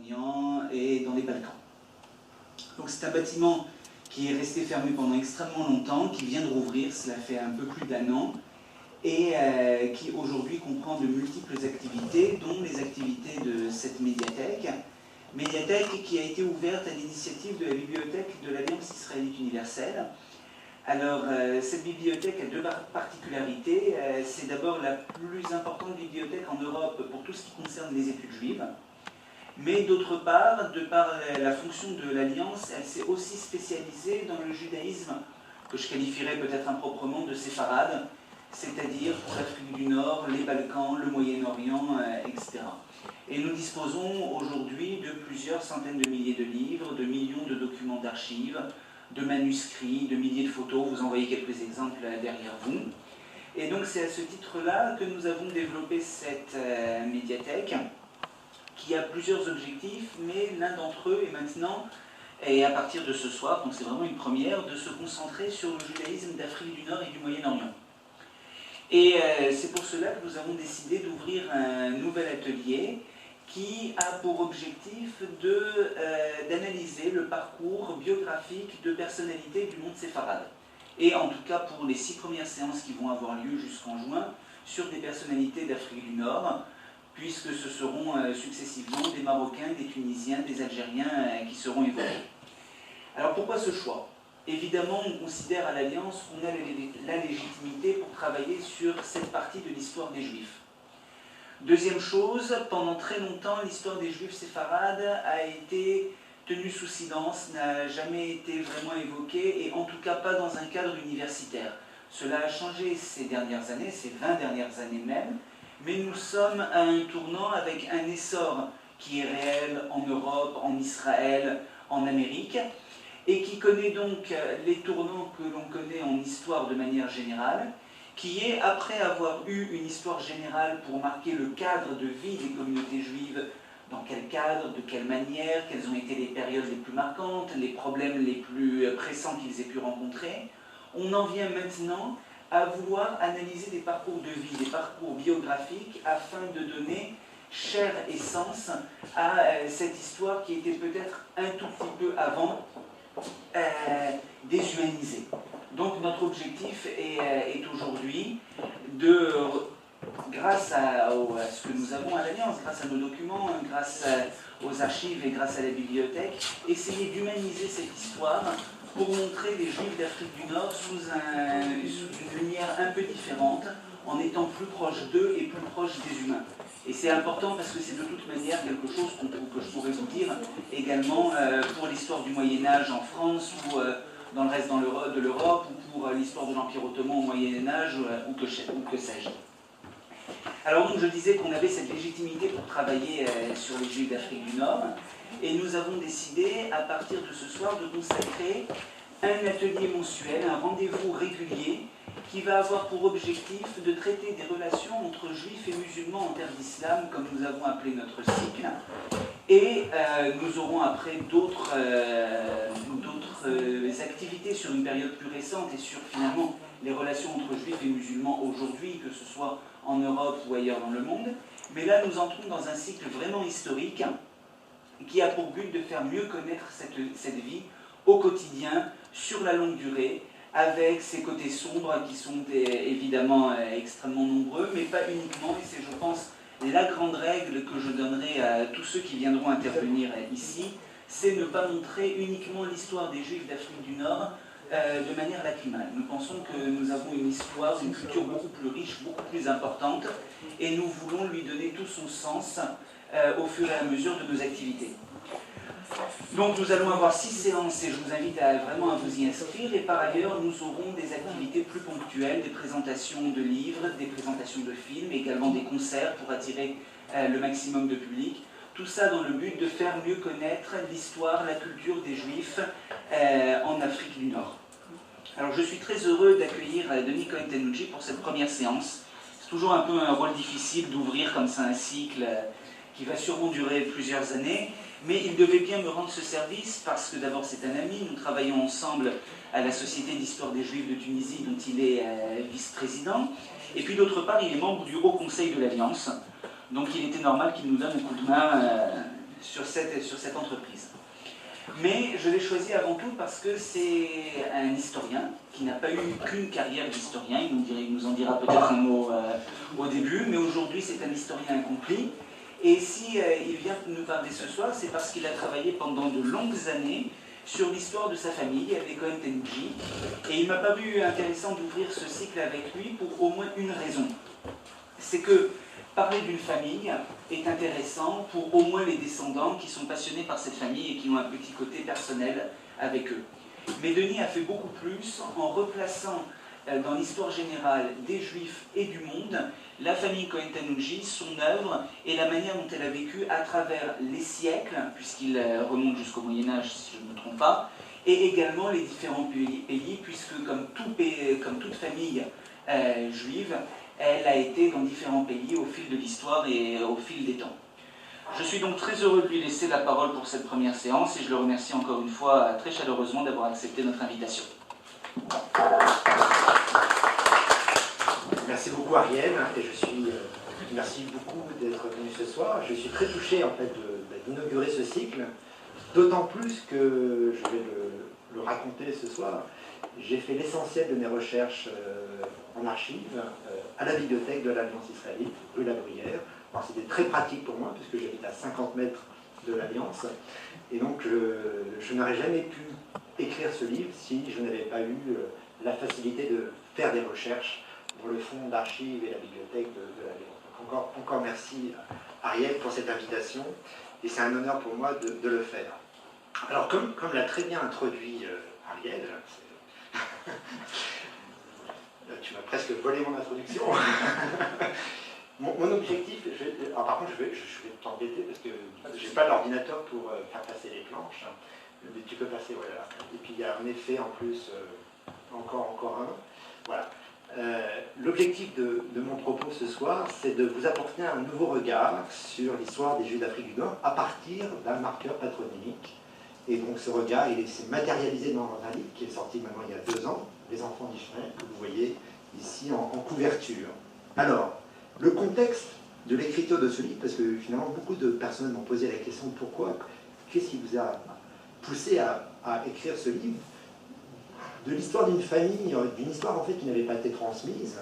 Moyen-Orient et dans les Balkans. Donc c'est un bâtiment qui est resté fermé pendant extrêmement longtemps, qui vient de rouvrir, cela fait un peu plus d'1 an, et qui aujourd'hui comprend de multiples activités, dont les activités de cette médiathèque qui a été ouverte à l'initiative de la bibliothèque de l'Alliance israélite universelle. Alors, cette bibliothèque a 2 particularités. C'est d'abord la plus importante bibliothèque en Europe pour tout ce qui concerne les études juives. Mais d'autre part, de par la fonction de l'Alliance, elle s'est aussi spécialisée dans le judaïsme, que je qualifierais peut-être improprement de séfarade, c'est-à-dire pour l'Afrique du Nord, les Balkans, le Moyen-Orient, etc. Et nous disposons aujourd'hui de plusieurs centaines de milliers de livres, de millions de documents d'archives, de manuscrits, de milliers de photos. Vous en voyez quelques exemples derrière vous. Et donc c'est à ce titre-là que nous avons développé cette médiathèque, qui a plusieurs objectifs, mais l'un d'entre eux est maintenant, et à partir de ce soir, donc c'est vraiment une première, de se concentrer sur le judaïsme d'Afrique du Nord et du Moyen-Orient. Et c'est pour cela que nous avons décidé d'ouvrir un nouvel atelier qui a pour objectif d'analyser le parcours biographique de personnalités du monde séfarade. Et en tout cas pour les 6 premières séances qui vont avoir lieu jusqu'en juin, sur des personnalités d'Afrique du Nord, puisque ce seront successivement des Marocains, des Tunisiens, des Algériens qui seront évoqués. Alors pourquoi ce choix ? Évidemment, on considère à l'Alliance qu'on a la légitimité pour travailler sur cette partie de l'histoire des Juifs. Deuxième chose, pendant très longtemps, l'histoire des Juifs séfarades a été tenue sous silence, n'a jamais été vraiment évoquée, et en tout cas pas dans un cadre universitaire. Cela a changé ces dernières années, ces 20 dernières années même, mais nous sommes à un tournant avec un essor qui est réel en Europe, en Israël, en Amérique, et qui connaît donc les tournants que l'on connaît en histoire de manière générale, qui est, après avoir eu une histoire générale pour marquer le cadre de vie des communautés juives, dans quel cadre, de quelle manière, quelles ont été les périodes les plus marquantes, les problèmes les plus pressants qu'ils aient pu rencontrer, on en vient maintenant à vouloir analyser des parcours de vie, des parcours biographiques, afin de donner chair et sens à cette histoire qui était peut-être un tout petit peu avant déshumanisée. Donc notre objectif est aujourd'hui de, grâce à ce que nous avons à l'Alliance, grâce à nos documents, grâce aux archives et grâce à la bibliothèque, essayer d'humaniser cette histoire pour montrer les Juifs d'Afrique du Nord sous une lumière un peu différente, en étant plus proche d'eux et plus proche des humains. Et c'est important parce que c'est de toute manière quelque chose que je pourrais vous dire également pour l'histoire du Moyen-Âge en France ou dans le reste de l'Europe ou pour l'histoire de l'Empire ottoman au Moyen-Âge ou que sais-je. Alors donc je disais qu'on avait cette légitimité pour travailler sur les Juifs d'Afrique du Nord et nous avons décidé à partir de ce soir de consacrer un atelier mensuel, un rendez-vous régulier qui va avoir pour objectif de traiter des relations entre juifs et musulmans en terre d'islam, comme nous avons appelé notre cycle. Et nous aurons après d'autres activités sur une période plus récente et sur finalement les relations entre juifs et musulmans aujourd'hui, que ce soit en Europe ou ailleurs dans le monde. Mais là, nous entrons dans un cycle vraiment historique qui a pour but de faire mieux connaître cette vie au quotidien, sur la longue durée, avec ses côtés sombres qui sont évidemment extrêmement nombreux, mais pas uniquement, et c'est, je pense, la grande règle que je donnerai à tous ceux qui viendront intervenir ici, c'est ne pas montrer uniquement l'histoire des Juifs d'Afrique du Nord de manière lacrymale. Nous pensons que nous avons une histoire, une culture beaucoup plus riche, beaucoup plus importante, et nous voulons lui donner tout son sens au fur et à mesure de nos activités. Donc nous allons avoir 6 séances et je vous invite vraiment à vous y inscrire. Et par ailleurs, nous aurons des activités plus ponctuelles, des présentations de livres, des présentations de films, également des concerts pour attirer le maximum de public. Tout ça dans le but de faire mieux connaître l'histoire, la culture des Juifs en Afrique du Nord. Alors je suis très heureux d'accueillir Denis Cohen-Tanucci pour cette première séance. C'est toujours un peu un rôle difficile d'ouvrir comme ça un cycle qui va sûrement durer plusieurs années. Mais il devait bien me rendre ce service parce que d'abord c'est un ami, nous travaillons ensemble à la Société d'Histoire des Juifs de Tunisie dont il est vice-président. Et puis d'autre part, il est membre du Haut Conseil de l'Alliance. Donc il était normal qu'il nous donne un coup de main sur cette entreprise. Mais je l'ai choisi avant tout parce que c'est un historien qui n'a pas eu qu'une carrière d'historien. Il nous en dira peut-être un mot au début, mais aujourd'hui c'est un historien accompli. Et si il vient nous parler ce soir, c'est parce qu'il a travaillé pendant de longues années sur l'histoire de sa famille, les Cohen-Tenouji. Et il m'a paru intéressant d'ouvrir ce cycle avec lui pour au moins une raison. C'est que parler d'une famille est intéressant pour au moins les descendants qui sont passionnés par cette famille et qui ont un petit côté personnel avec eux. Mais Denis a fait beaucoup plus en replaçant dans l'histoire générale des Juifs et du monde la famille Cohen-Tenouji, son œuvre et la manière dont elle a vécu à travers les siècles, puisqu'il remonte jusqu'au Moyen-Âge, si je ne me trompe pas, et également les différents pays, puisque comme toute famille juive, elle a été dans différents pays au fil de l'histoire et au fil des temps. Je suis donc très heureux de lui laisser la parole pour cette première séance et je le remercie encore une fois très chaleureusement d'avoir accepté notre invitation. Merci beaucoup Ariel, et merci beaucoup d'être venu ce soir. Je suis très touché en fait d'inaugurer ce cycle, d'autant plus que je vais le raconter ce soir. J'ai fait l'essentiel de mes recherches en archives à la bibliothèque de l'Alliance israélite, rue La Bruyère. C'était très pratique pour moi puisque j'habite à 50 mètres de l'Alliance, et donc je n'aurais jamais pu écrire ce livre si je n'avais pas eu la facilité de faire des recherches dans le fonds d'archives et la bibliothèque de l'Alliance. Encore merci Ariel pour cette invitation, et c'est un honneur pour moi de le faire. Alors comme l'a très bien introduit Ariel, tu m'as presque volé mon introduction. Mon objectif, par contre je vais t'embêter parce que je n'ai pas l'ordinateur pour faire passer les planches, mais tu peux passer, voilà. Et puis il y a un effet en plus, encore un. Voilà. L'objectif de mon propos ce soir, c'est de vous apporter un nouveau regard sur l'histoire des Juifs d'Afrique du Nord à partir d'un marqueur patronymique. Et donc ce regard, il s'est matérialisé dans un livre qui est sorti maintenant il y a 2 ans, Les Enfants d'Ishmaël, que vous voyez ici en couverture. Alors, le contexte de l'écriture de ce livre, parce que finalement beaucoup de personnes m'ont posé la question pourquoi, qu'est-ce qui vous a poussé à écrire ce livre, de l'histoire d'une famille, d'une histoire en fait qui n'avait pas été transmise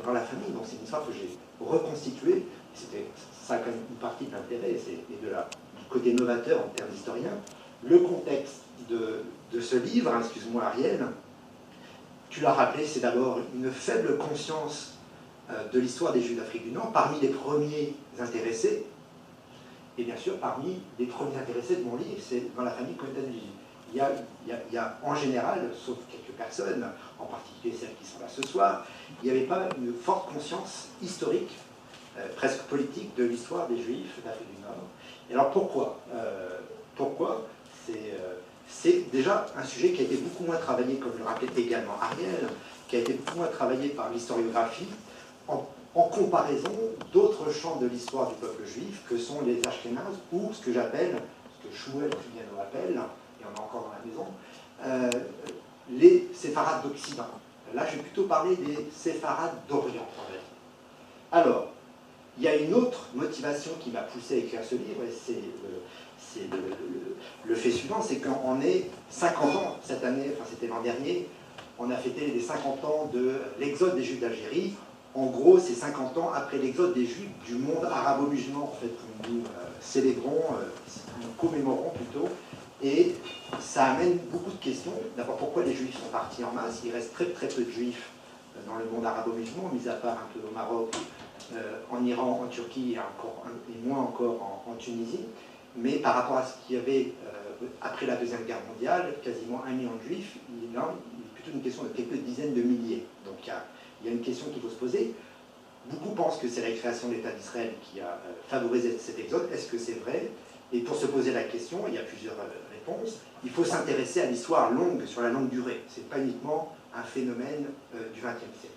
dans la famille. Donc c'est une histoire que j'ai reconstituée. C'était ça quand même une partie de l'intérêt et du côté novateur en termes d'historien. Le contexte de ce livre, excuse-moi Ariel, tu l'as rappelé, c'est d'abord une faible conscience de l'histoire des Juifs d'Afrique du Nord parmi les premiers intéressés, et bien sûr parmi les premiers intéressés de mon livre, c'est dans la famille Cohen-Tenouji. Il y a en général, sauf quelques personnes, en particulier celles qui sont là ce soir, il n'y avait pas une forte conscience historique, presque politique, de l'histoire des Juifs d'Afrique du Nord. Et alors pourquoi c'est déjà un sujet qui a été beaucoup moins travaillé, comme le rappelait également Ariel, qui a été beaucoup moins travaillé par l'historiographie, en comparaison d'autres champs de l'histoire du peuple juif, que sont les Ashkénazes, ou ce que j'appelle, ce que Shmuel Fugano appelle, et on est encore dans la maison, les séfarades d'Occident. Là, je vais plutôt parler des séfarades d'Orient, en fait. Alors, il y a une autre motivation qui m'a poussé à écrire ce livre, et c'est le fait suivant, c'est qu'on est 50 ans cette année, enfin c'était l'an dernier, on a fêté les 50 ans de l'exode des Juifs d'Algérie. En gros, c'est 50 ans après l'exode des Juifs du monde arabo-musulman, en fait, que nous célébrons, nous commémorons plutôt, et ça amène beaucoup de questions. D'abord, pourquoi les Juifs sont partis en masse? Il reste très très peu de Juifs dans le monde arabo-musulman, mis à part un peu au Maroc, en Iran, en Turquie et moins encore en Tunisie. Mais par rapport à ce qu'il y avait après la Deuxième Guerre mondiale, quasiment 1 million de Juifs, il est plutôt une question de quelques dizaines de milliers. Donc il y a une question qu'il faut se poser. Beaucoup pensent que c'est la création de l'État d'Israël qui a favorisé cet exode. Est-ce que c'est vrai? Et pour se poser la question, il y a plusieurs réponses. Il faut s'intéresser à l'histoire longue, sur la longue durée. Ce n'est pas uniquement un phénomène du XXe siècle.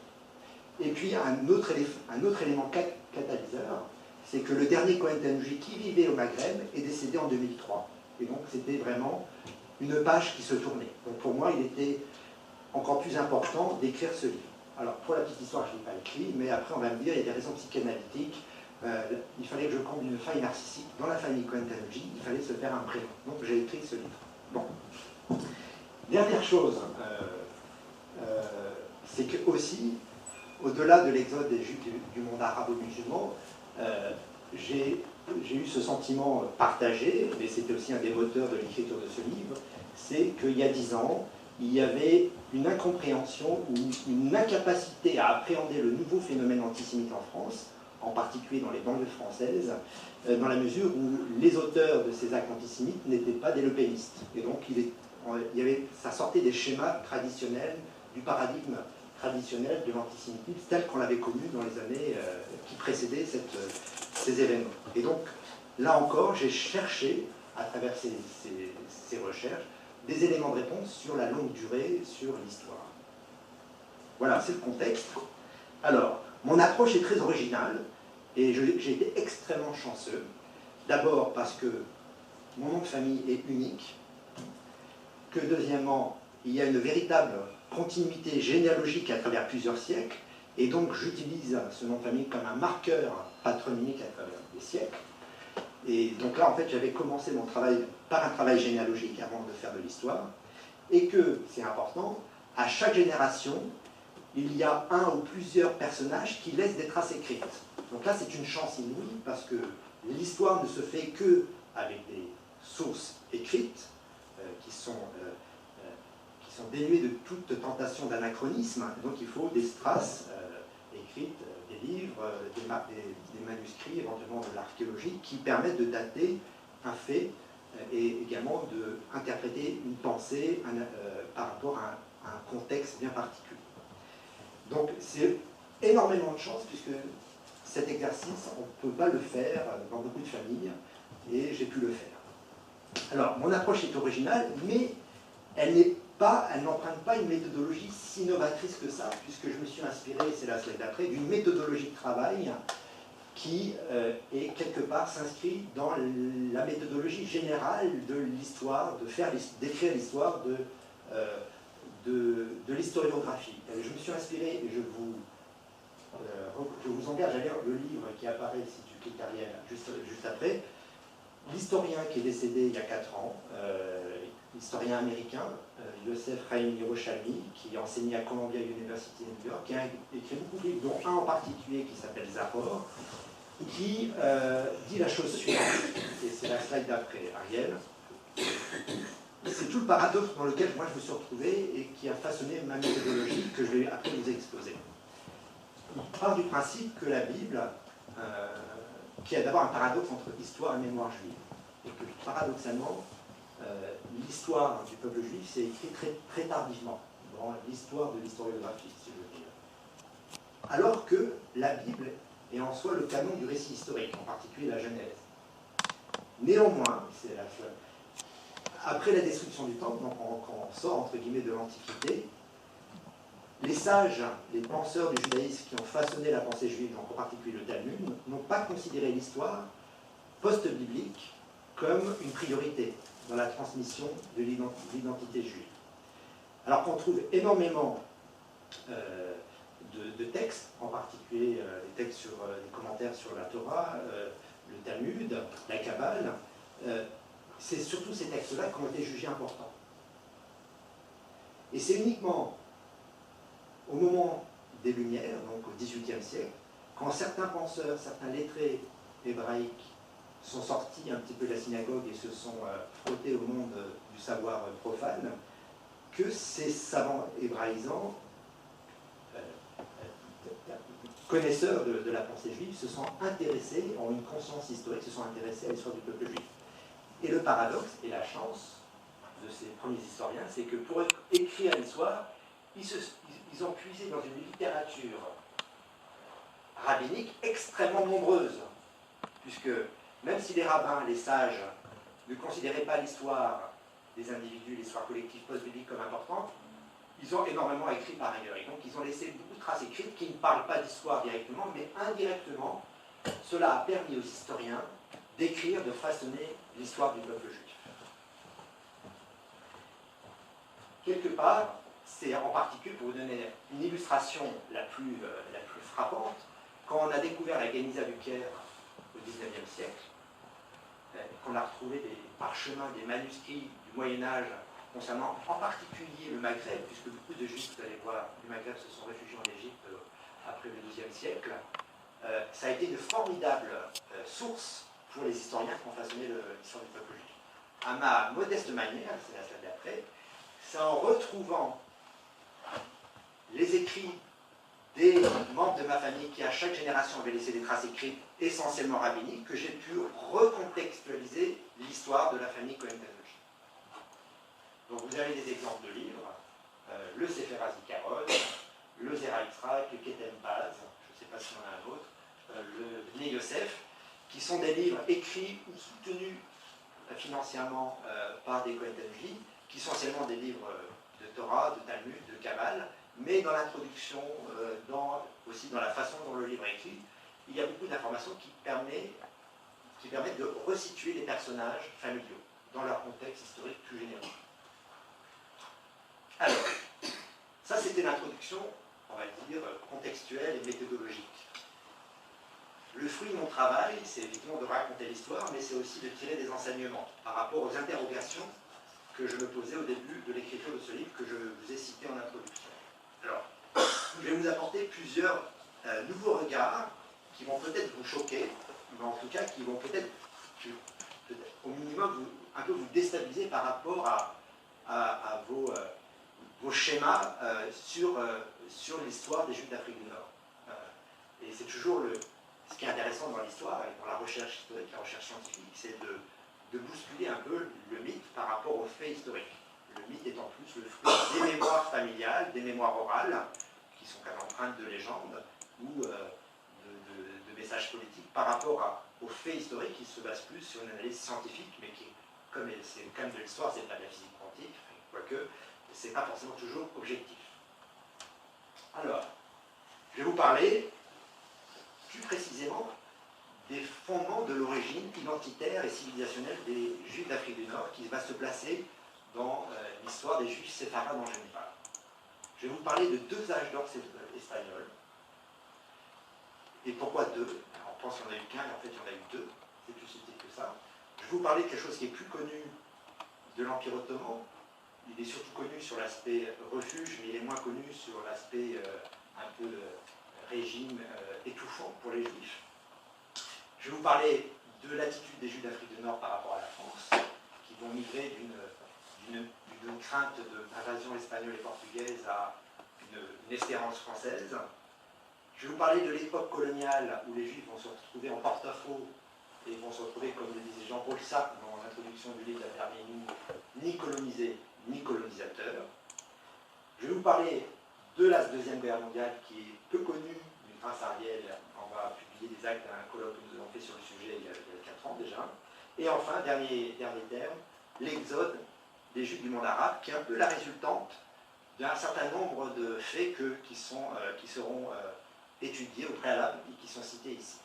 Et puis un autre élément catalyseur, c'est que le dernier Cohen-Tenouji qui vivait au Maghreb est décédé en 2003. Et donc c'était vraiment une page qui se tournait. Donc pour moi, il était encore plus important d'écrire ce livre. Alors pour la petite histoire, je ne l'ai pas écrit, mais après on va me dire il y a des raisons psychanalytiques il fallait que je comble une faille narcissique dans la famille Cohen-Tanouji, il fallait se faire un prénom. Donc j'ai écrit ce livre. Bon. Dernière chose, c'est que aussi, au-delà de l'exode des Juifs du monde arabo-musulman, j'ai eu ce sentiment partagé, mais c'était aussi un des moteurs de l'écriture de ce livre, c'est qu'il y a 10 ans, il y avait une incompréhension ou une incapacité à appréhender le nouveau phénomène antisémite en France, en particulier dans les banlieues françaises, dans la mesure où les auteurs de ces actes antisémites n'étaient pas des lepénistes. Et donc ça sortait des schémas traditionnels, du paradigme traditionnel de l'antisémitisme tel qu'on l'avait connu dans les années qui précédaient ces événements. Et donc, là encore, j'ai cherché, à travers ces recherches, des éléments de réponse sur la longue durée, sur l'histoire. Voilà, c'est le contexte. Alors, mon approche est très originale, et j'ai été extrêmement chanceux. D'abord parce que mon nom de famille est unique, que deuxièmement, il y a une véritable continuité généalogique à travers plusieurs siècles, et donc j'utilise ce nom de famille comme un marqueur patronymique à travers des siècles. Et donc là, en fait, j'avais commencé mon travail par un travail généalogique avant de faire de l'histoire, et que, c'est important, à chaque génération, il y a un ou plusieurs personnages qui laissent des traces écrites. Donc là, c'est une chance inouïe, parce que l'histoire ne se fait que avec des sources écrites, qui sont dénuées de toute tentation d'anachronisme. Donc il faut des traces écrites, des livres, des manuscrits, éventuellement de l'archéologie, qui permettent de dater un fait et également d'interpréter une pensée par rapport à un contexte bien particulier. Donc c'est énormément de chance, puisque cet exercice, on ne peut pas le faire dans beaucoup de familles, et j'ai pu le faire. Alors, mon approche est originale, mais elle n'emprunte pas une méthodologie si novatrice que ça, puisque je me suis inspiré, c'est la slide d'après, d'une méthodologie de travail qui est quelque part s'inscrit dans la méthodologie générale de l'histoire, d'écrire l'histoire de l'historiographie. Je me suis inspiré, et je vous engage à lire le livre qui apparaît, si tu cliques derrière, juste après. L'historien qui est décédé il y a 4 ans, historien américain, Yosef Chaim Yerushalmi, qui enseignait à Columbia University de New York, qui a écrit beaucoup de livres, dont un en particulier qui s'appelle Zahor, qui dit la chose suivante, et c'est la slide d'après, Ariel. C'est tout le paradoxe dans lequel moi je me suis retrouvé et qui a façonné ma méthodologie que je vais après vous exposer. Il part du principe que la Bible, qui a d'abord un paradoxe entre histoire et mémoire juive, et que paradoxalement, l'histoire du peuple juif s'est écrite très tardivement dans l'histoire de l'historiographie, si je veux dire. Alors que la Bible est en soi le canon du récit historique, en particulier la Genèse. Néanmoins, après la destruction du temple, donc quand on sort entre guillemets de l'Antiquité, les sages, les penseurs du judaïsme qui ont façonné la pensée juive, donc en particulier le Talmud, n'ont pas considéré l'histoire post-biblique comme une priorité dans la transmission de l'identité juive. Alors qu'on trouve énormément de textes, en particulier les textes sur les commentaires sur la Torah, le Talmud, la Kabbale, c'est surtout ces textes-là qui ont été jugés importants. Et c'est uniquement au moment des Lumières, donc au XVIIIe siècle, quand certains penseurs, certains lettrés hébraïques sont sortis un petit peu de la synagogue et se sont frottés au monde du savoir profane, que ces savants hébraïsants, connaisseurs de la pensée juive, se sont intéressés, ont une conscience historique, se sont intéressés à l'histoire du peuple juif. Et le paradoxe et la chance de ces premiers historiens, c'est que pour écrire l'histoire, ils ont puisé dans une littérature rabbinique extrêmement nombreuse, puisque même si les rabbins, les sages, ne considéraient pas l'histoire des individus, l'histoire collective post-biblique comme importante, ils ont énormément écrit par ailleurs. Et donc ils ont laissé beaucoup de traces écrites qui ne parlent pas d'histoire directement, mais indirectement, cela a permis aux historiens d'écrire, de façonner l'histoire du peuple juif. Quelque part, c'est en particulier, pour vous donner une illustration la plus frappante, Quand on a découvert la Geniza du Caire au XIXe siècle, qu'on a retrouvé des parchemins, des manuscrits du Moyen-Âge concernant en particulier le Maghreb, puisque beaucoup de Juifs, vous allez voir, du Maghreb se sont réfugiés en Égypte après le XIIe siècle, ça a été une formidable source pour les historiens qui ont façonné l'histoire du peuple juif. À ma modeste manière, c'est la slide d'après, c'est en retrouvant les écrits des membres de ma famille qui, à chaque génération, avaient laissé des traces écrites essentiellement rabbiniques, que j'ai pu recontextualiser l'histoire de la famille Cohen-Tanochi. Donc vous avez des exemples de livres, le Sefer HaZikaron, le Zera Yitzhak, le Ketem Paz, je ne sais pas si on a un autre, le Bnei Yosef, qui sont des livres écrits ou soutenus financièrement par des Cohen-Tanochi, qui sont essentiellement des livres de Torah, de Talmud, de Kabbale, mais dans l'introduction, aussi dans la façon dont le livre est écrit, il y a beaucoup d'informations qui permettent de resituer les personnages familiaux dans leur contexte historique plus général. Alors, ça c'était l'introduction, on va dire, contextuelle et méthodologique. Le fruit de mon travail, c'est effectivement de raconter l'histoire, mais c'est aussi de tirer des enseignements par rapport aux interrogations que je me posais au début de l'écriture de ce livre que je vous ai cité en introduction. Alors, je vais vous apporter plusieurs nouveaux regards qui vont peut-être vous choquer, mais en tout cas qui vont peut-être, au minimum, un peu vous déstabiliser par rapport à vos schémas sur l'histoire des Juifs d'Afrique du Nord. Et c'est toujours ce qui est intéressant dans l'histoire et dans la recherche historique, la recherche scientifique, c'est de bousculer un peu le mythe par rapport aux faits historiques. Le mythe étant plus le fruit des mémoires familiales, des mémoires orales, qui sont quand même empreintes de légendes ou de messages politiques, par rapport aux faits historiques qui se basent plus sur une analyse scientifique, mais qui, comme c'est le cas de l'histoire, c'est pas de la physique quantique, quoique c'est pas forcément toujours objectif. Alors, je vais vous parler plus précisément des fondements de l'origine identitaire et civilisationnelle des Juifs d'Afrique du Nord, qui va se placer dans l'histoire des Juifs séfarades en général. Je vais vous parler de deux âges d'or espagnols. Et pourquoi deux? Alors, on pense qu'il n'y en a eu qu'un, et en fait il y en a eu deux. C'est plus subtil que ça. Je vais vous parler de quelque chose qui est plus connu de l'Empire ottoman. Il est surtout connu sur l'aspect refuge, mais il est moins connu sur l'aspect un peu régime étouffant pour les Juifs. Je vais vous parler de l'attitude des Juifs d'Afrique du Nord par rapport à la France, qui vont migrer d'une crainte d'invasion espagnole et portugaise à une espérance française. Je vais vous parler de l'époque coloniale où les Juifs vont se retrouver en porte-à-faux et vont se retrouver, comme le disait Jean-Paul Sartre dans l'introduction du livre d'Abermini, ni colonisés ni colonisateurs. Je vais vous parler de la Deuxième Guerre mondiale qui est peu connue d'une trace Ariel. On va publier des actes d'un colloque que nous avons fait sur le sujet il y a 4 ans déjà. Et enfin, dernier terme, l'exode des Juifs du monde arabe, qui est un peu la résultante d'un certain nombre de faits qui seront étudiés au préalable et qui sont cités ici.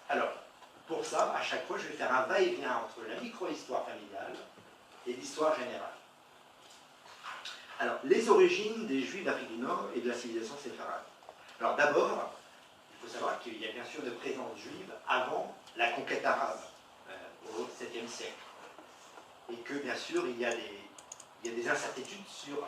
Alors, pour ça, à chaque fois, je vais faire un va-et-vient entre la micro-histoire familiale et l'histoire générale. Alors, les origines des Juifs d'Afrique du Nord et de la civilisation séfarade. Alors d'abord, il faut savoir qu'il y a bien sûr de présence juive avant la conquête arabe au 7e siècle. Et que bien sûr, il y a des incertitudes sur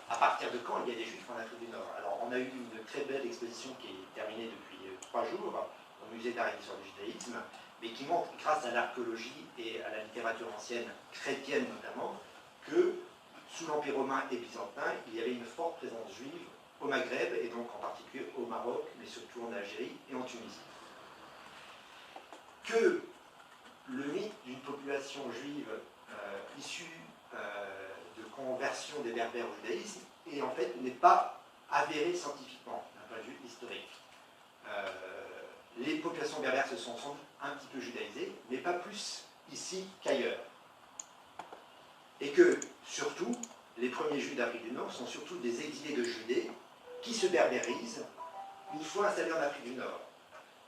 à partir de quand il y a des Juifs en Afrique du Nord. Alors on a eu une très belle exposition qui est terminée depuis 3 jours au musée d'art et d'histoire du judaïsme, mais qui montre, grâce à l'archéologie et à la littérature ancienne, chrétienne notamment, que sous l'Empire romain et byzantin, il y avait une forte présence juive au Maghreb, et donc en particulier au Maroc, mais surtout en Algérie et en Tunisie. Que le mythe d'une population juive issue de conversion des Berbères au judaïsme, et en fait n'est pas avéré scientifiquement, d'un point de vue historique. Les populations berbères se sont sans doute un petit peu judaïsées, mais pas plus ici qu'ailleurs. Et que, surtout, les premiers Juifs d'Afrique du Nord sont surtout des exilés de Judée qui se berbérisent une fois installés en Afrique du Nord.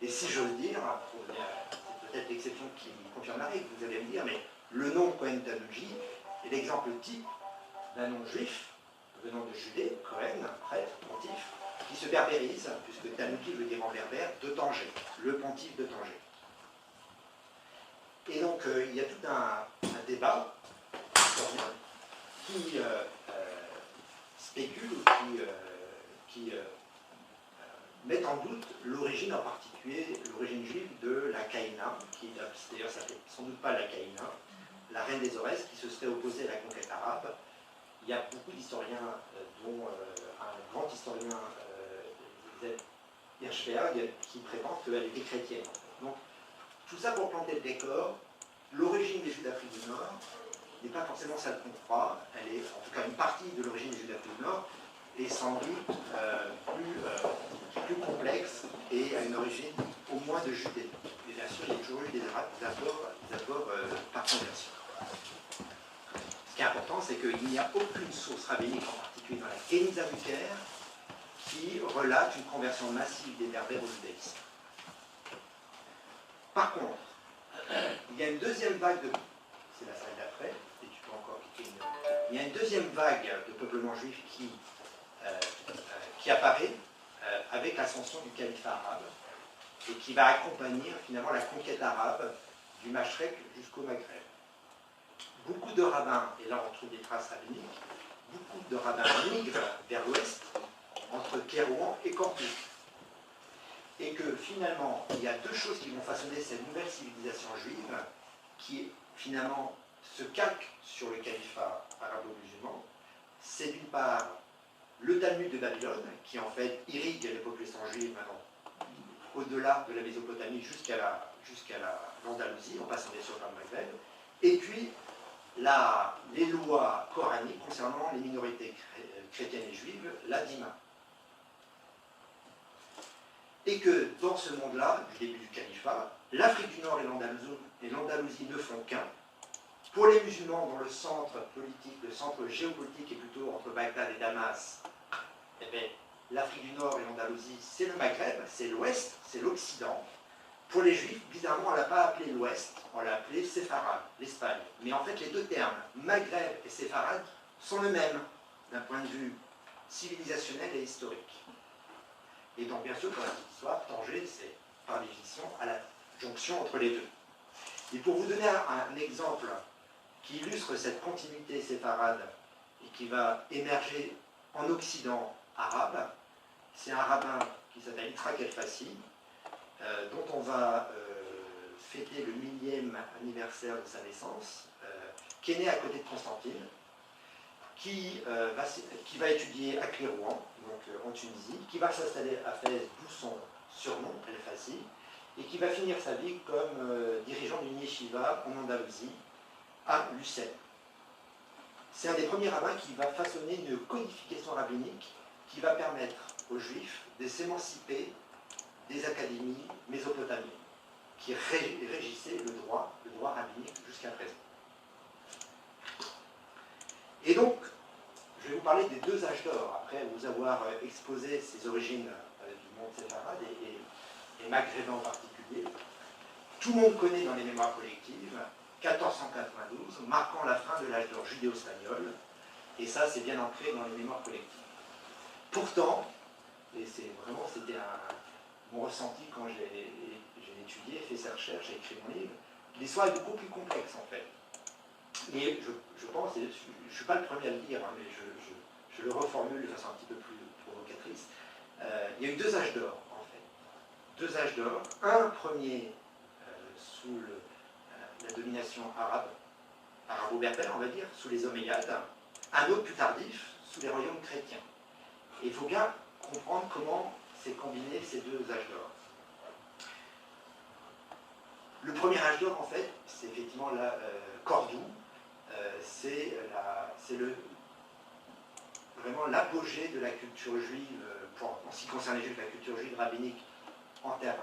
Et si j'ose dire, c'est peut-être l'exception qui confirme la règle, vous allez me dire, mais le nom Cohen-Tanochi est l'exemple type d'un nom juif venant de Judée, Cohen, prêtre, pontife, qui se berbérise, puisque Tanuki veut dire en berbère, de Tanger, le pontife de Tanger. Et donc il y a tout un débat historien qui spécule ou qui met en doute l'origine, en particulier l'origine juive de la Caïna, qui d'ailleurs s'appelait sans doute pas la Caïna, la reine des Aurès, qui se serait opposée à la conquête arabe. Il y a beaucoup d'historiens, dont un grand historien, Hirschberg, qui prétend qu'elle était chrétienne. Donc, tout ça pour planter le décor. L'origine des Juifs d'Afrique du Nord n'est pas forcément celle qu'on croit. Elle est, en tout cas, une partie de l'origine des Juifs d'Afrique du Nord est sans doute plus complexe et a une origine au moins de Judée. Et bien sûr, il y a toujours eu des apports par conversion. Ce qui est important, c'est qu'il n'y a aucune source rabbinique, en particulier dans la Kenisa du Caire, qui relate une conversion massive des Berbères au judaïsme. Par contre, il y a une deuxième vague de... C'est la slide d'après, et tu peux encore cliquer une... Il y a une deuxième vague de peuplement juif qui apparaît avec l'ascension du califat arabe et qui va accompagner finalement la conquête arabe du Mashrek jusqu'au Maghreb. Beaucoup de rabbins, et là on trouve des traces rabbiniques, beaucoup de rabbins migrent vers l'ouest, entre Kérouan et Cordoue. Et que finalement, il y a deux choses qui vont façonner cette nouvelle civilisation juive, qui finalement se calque sur le califat arabo-musulman. C'est d'une part le Talmud de Babylone, qui en fait irrigue les populations juives maintenant, au-delà de la Mésopotamie jusqu'à l'Andalousie, en passant bien sûr par le Maghreb, et puis les lois coraniques concernant les minorités chrétiennes et juives, la Dima. Et que dans ce monde-là, du début du califat, l'Afrique du Nord et l'Andalousie ne font qu'un. Pour les musulmans, dont le centre politique, le centre géopolitique est plutôt entre Bagdad et Damas, eh bien, l'Afrique du Nord et l'Andalousie, c'est le Maghreb, c'est l'Ouest, c'est l'Occident. Pour les Juifs, bizarrement, on ne l'a pas appelé l'Ouest, on l'a appelé Séfarade, l'Espagne. Mais en fait, les deux termes, Maghreb et Séfarade, sont le même, d'un point de vue civilisationnel et historique. Et donc, bien sûr, dans la petite histoire, Tanger, c'est par définition à la jonction entre les deux. Et pour vous donner un exemple qui illustre cette continuité séfarade et qui va émerger en Occident arabe, c'est un rabbin qui s'appelle Yitzhak El-Fassi, dont on va fêter le 1000e anniversaire de sa naissance, qui est né à côté de Constantine, qui va étudier à Kérouan, donc en Tunisie, qui va s'installer à Fès, d'où son surnom, El-Fassi, et qui va finir sa vie comme dirigeant d'une yeshiva en Andalousie, à Lucerne. C'est un des premiers rabbins qui va façonner une codification rabbinique qui va permettre aux Juifs de s'émanciper des académies mésopotamiennes, qui régissaient le droit rabbinique jusqu'à présent. Et donc, je vais vous parler des deux âges d'or, après vous avoir exposé ces origines du monde séfarade et maghrébin en particulier. Tout le monde connaît dans les mémoires collectives 1492, marquant la fin de l'âge d'or judéo-espagnol, et ça c'est bien ancré dans les mémoires collectives. Pourtant, et c'était mon ressenti quand j'ai étudié, fait ces recherches, j'ai écrit mon livre, l'histoire est beaucoup plus complexe en fait. Et je pense, et je ne suis pas le premier à le dire, hein, mais je le reformule de façon un petit peu plus provocatrice, il y a eu deux âges d'or en fait. Deux âges d'or, un premier sous la domination arabe, arabo-berbère on va dire, sous les Omeyyades, un autre plus tardif sous les royaumes chrétiens. Et il faut bien comprendre comment s'est combiné ces deux âges d'or. Le premier âge d'or, en fait, c'est effectivement Cordoue, c'est vraiment l'apogée de la culture juive, en ce qui concerne les juifs, la culture juive rabbinique en terre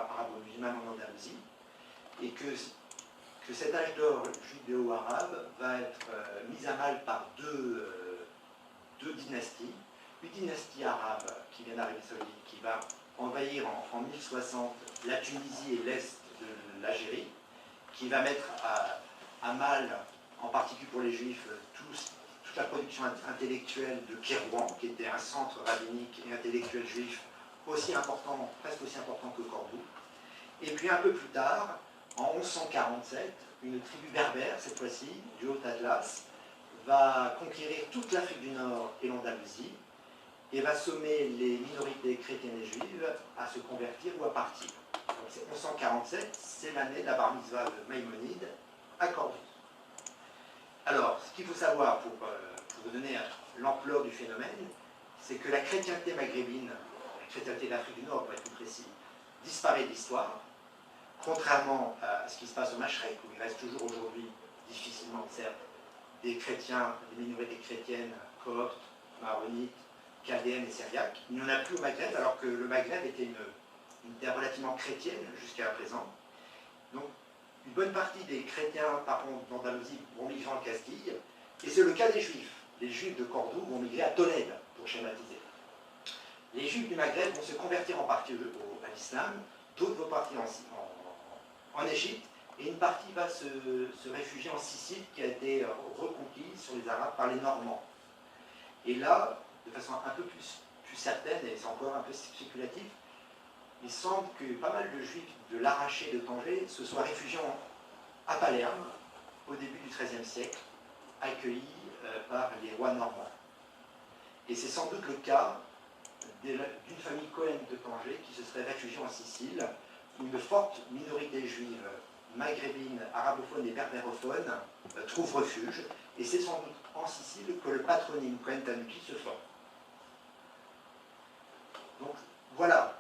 arabo-musulmane en Andalousie, et que cet âge d'or judéo-arabe va être mis à mal par deux dynasties. Une dynastie arabe qui vient d'Arabie Saoudite, qui va envahir en 1060 la Tunisie et l'est de l'Algérie, qui va mettre à mal, en particulier pour les Juifs, tout toute la production intellectuelle de Kérouan, qui était un centre rabbinique et intellectuel juif aussi important, presque aussi important que Cordoue. Et puis un peu plus tard, en 1147, une tribu berbère, cette fois-ci, du Haut-Atlas, va conquérir toute l'Afrique du Nord et l'Andalousie, et va sommer les minorités chrétiennes et juives à se convertir ou à partir. Donc c'est 1147, c'est l'année de la bar mitzvah de Maïmonide à Cordoue. Alors, ce qu'il faut savoir pour vous donner l'ampleur du phénomène, c'est que la chrétienté maghrébine, la chrétienté d'Afrique du Nord pour être plus précis, disparaît de l'histoire, contrairement à ce qui se passe au Mashrek, où il reste toujours aujourd'hui, difficilement certes, des chrétiens, des minorités chrétiennes, coptes, maronites, chaldéennes et syriaques. Il n'y en a plus au Maghreb, alors que le Maghreb était une terre relativement chrétienne jusqu'à présent. Donc, une bonne partie des chrétiens, par contre, d'Andalousie vont migrer en Castille, et c'est le cas des Juifs. Les Juifs de Cordoue vont migrer à Tolède, pour schématiser. Les Juifs du Maghreb vont se convertir en partie à l'islam, d'autres vont partir en Égypte, et une partie va se réfugier en Sicile, qui a été reconquise sur les Arabes par les Normands. Et là, de façon un peu plus certaine, et c'est encore un peu spéculatif, il semble que pas mal de Juifs de l'arraché de Tanger se soient réfugiés à Palerme, au début du XIIIe siècle, accueillis par les rois normands. Et c'est sans doute le cas d'une famille Cohen de Tanger qui se serait réfugiée en Sicile, où une forte minorité juive maghrébine, arabophones et berbérophones trouvent refuge, et c'est sans doute en Sicile que le patronyme Cohen Tanuki se forme. Donc voilà,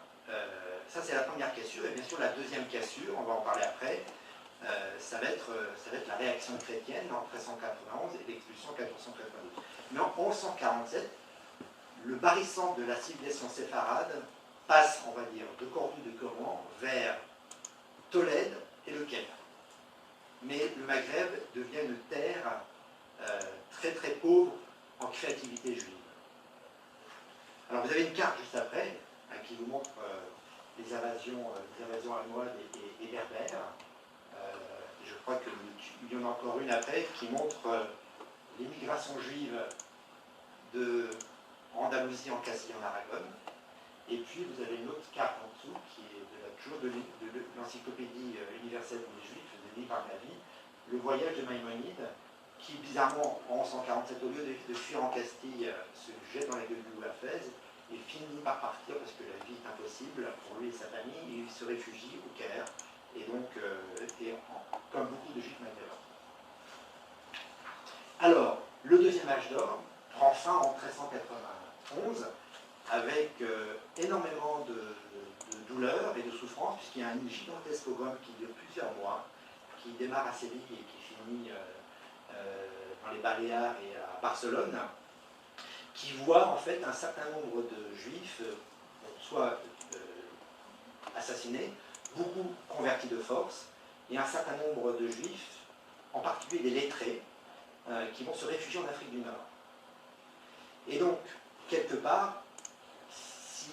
ça c'est la première cassure, et bien sûr la deuxième cassure, on va en parler après, ça va être la réaction chrétienne en 1391 et l'expulsion en 1492. Mais en 1147, le barycentre de la civilisation séfarade passe, on va dire, de Cordoue de Kérouan vers Tolède et le Caire. Mais le Maghreb devient une terre très très pauvre en créativité juive. Alors vous avez une carte juste après qui vous montre les invasions almohades et berbères. Je crois qu'il y en a encore une après qui montre l'immigration juive de Andalousie en Castille en Aragon. Et puis vous avez une autre carte en dessous qui est toujours de l'encyclopédie universelle des Juifs de Denis Barnavi, le voyage de Maïmonide, qui bizarrement en 1147, au lieu de fuir en Castille, se jette dans la gueule du loup à Fès et finit par partir parce que la vie est impossible pour lui et sa famille, et il se réfugie au Caire, et donc, comme beaucoup de Juifs maghrébins. Alors, le deuxième âge d'or prend fin en 1391, avec énormément de douleurs et de souffrances, puisqu'il y a un gigantesque pogrom qui dure plusieurs mois, qui démarre à Séville et qui finit dans les Baléares et à Barcelone, qui voit en fait un certain nombre de juifs soit assassinés, beaucoup convertis de force, et un certain nombre de juifs, en particulier des lettrés, qui vont se réfugier en Afrique du Nord. Et donc, quelque part, si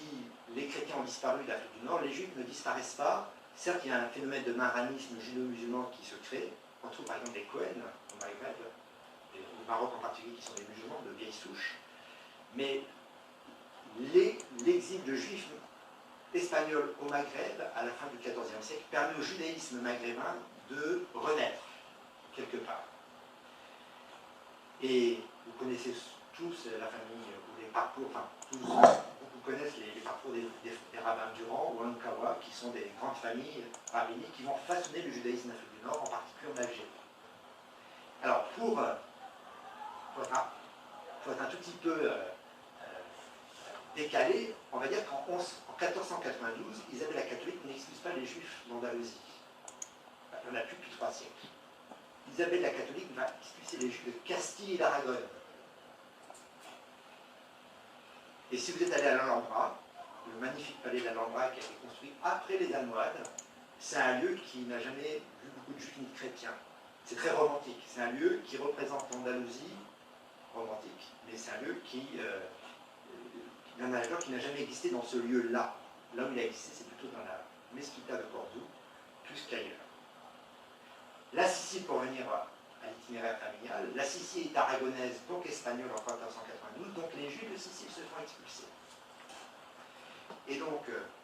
les chrétiens ont disparu d'Afrique du Nord, les juifs ne disparaissent pas. Certes, il y a un phénomène de maranisme judo-musulman qui se crée. On trouve par exemple les Cohen au Maghreb, et au Maroc en particulier, qui sont des musulmans de vieille souche. Mais l'exil de juifs espagnols au Maghreb, à la fin du XIVe siècle, permet au judaïsme maghrébin de renaître, quelque part. Et vous connaissez tous la famille ou les parcours, enfin tous, beaucoup connaissent les parcours des rabbins Durand ou Ankawa, qui sont des grandes familles rabbiniques qui vont façonner le judaïsme d'Afrique du Nord, en particulier en Algérie. Alors pour être un tout petit peu décalé, on va dire qu'en 1492, Isabelle la catholique n'excuse pas les juifs d'Andalousie. Il n'y en a plus depuis 3 siècles. Isabelle la catholique va expulser les juifs de Castille et d'Aragon. Et si vous êtes allé à l'Alhambra, le magnifique palais de l'Alhambra qui a été construit après les Almohades, c'est un lieu qui n'a jamais vu beaucoup de juifs ni de chrétiens. C'est très romantique. C'est un lieu qui représente l'Andalousie, romantique, mais c'est un lieu d'un âge d'or qui n'a jamais existé dans ce lieu-là. Là où il a existé, c'est plutôt dans la mesquita de Cordoue, plus qu'ailleurs. La Sicile, pour venir à itinéraire familial. La Sicile est aragonaise, donc espagnole en 1492, donc les Juifs de Sicile se font expulser. Et donc,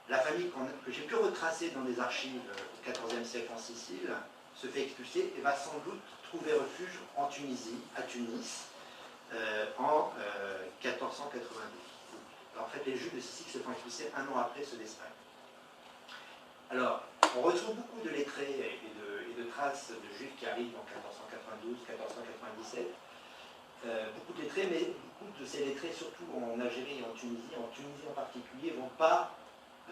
la famille que j'ai pu retracer dans des archives au XIVe siècle en Sicile se fait expulser et va sans doute trouver refuge en Tunisie, à Tunis, en 1492. Alors, en fait, les Juifs de Sicile se font expulser un an après ceux d'Espagne. Alors, on retrouve beaucoup de lettrés et de traces de Juifs qui arrivent en 1492, 1497. Beaucoup de lettrés, mais beaucoup de ces lettrés, surtout en Algérie et en Tunisie en particulier, ne vont pas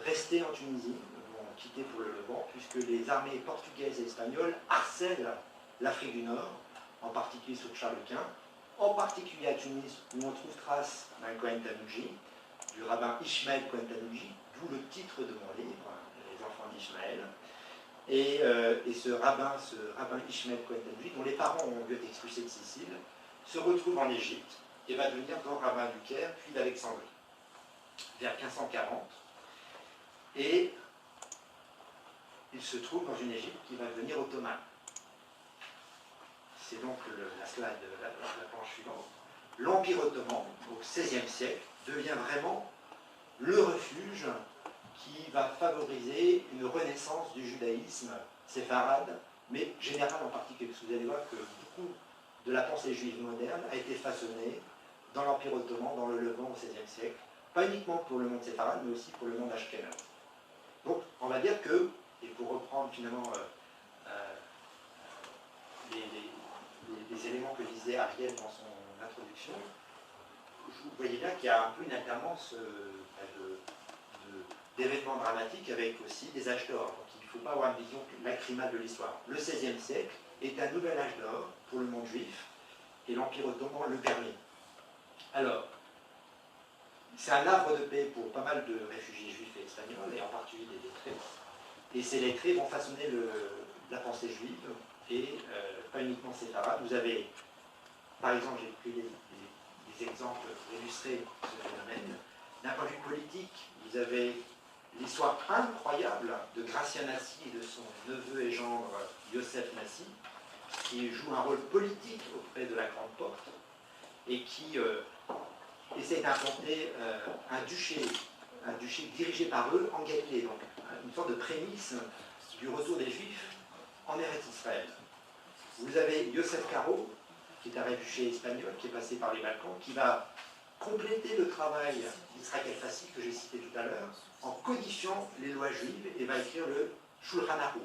rester en Tunisie, vont quitter pour le Levant, puisque les armées portugaises et espagnoles harcèlent l'Afrique du Nord, en particulier sous Charles Quint, en particulier à Tunis, où on trouve trace d'un Cohen Tanouji, du rabbin Ishmael Cohen Tanouji, d'où le titre de mon livre, Les enfants d'Ishmael. Et ce rabbin Ishmael Cohen Tanouji, dont les parents ont dû être expulsés de Sicile, se retrouve en Égypte et va devenir grand rabbin du Caire, puis d'Alexandrie, vers 1540. Et il se trouve dans une Égypte qui va devenir ottomane. C'est donc la slide, la planche suivante. L'Empire ottoman, au XVIe siècle, devient vraiment le refuge qui va favoriser une renaissance du judaïsme séfarade, mais général en particulier, parce que vous allez voir que beaucoup de la pensée juive moderne a été façonnée dans l'Empire ottoman, dans le Levant au XVIe siècle, pas uniquement pour le monde séfarade, mais aussi pour le monde ashkénaze. Donc, on va dire que, et pour reprendre finalement les éléments que disait Ariel dans son introduction, vous voyez bien qu'il y a un peu une alternance d'événements dramatiques avec aussi des âges d'or. Donc il ne faut pas avoir une vision lacrymale de l'histoire. Le XVIe siècle est un nouvel âge d'or pour le monde juif, et l'Empire ottoman le permet. Alors, c'est un havre de paix pour pas mal de réfugiés juifs et espagnols, et en particulier des lettrés. Et ces lettrés vont façonner la pensée juive, et pas uniquement séfarade. Vous avez, par exemple, j'ai pris des exemples pour illustrer ce phénomène. D'un point de vue politique, vous avez l'histoire incroyable de Gratien Nassi et de son neveu et gendre Yosef Nassi, qui joue un rôle politique auprès de la Grande Porte et qui essaie d'implanter un duché dirigé par eux en Galilée, donc une sorte de prémisse du retour des Juifs en Eretz Israël. Vous avez Yosef Caro, qui est un réfugié espagnol, qui est passé par les Balkans, qui va compléter le travail d'Israël El-Fassi, que j'ai cité tout à l'heure, en codifiant les lois juives, et va écrire le Shulchan Aruch.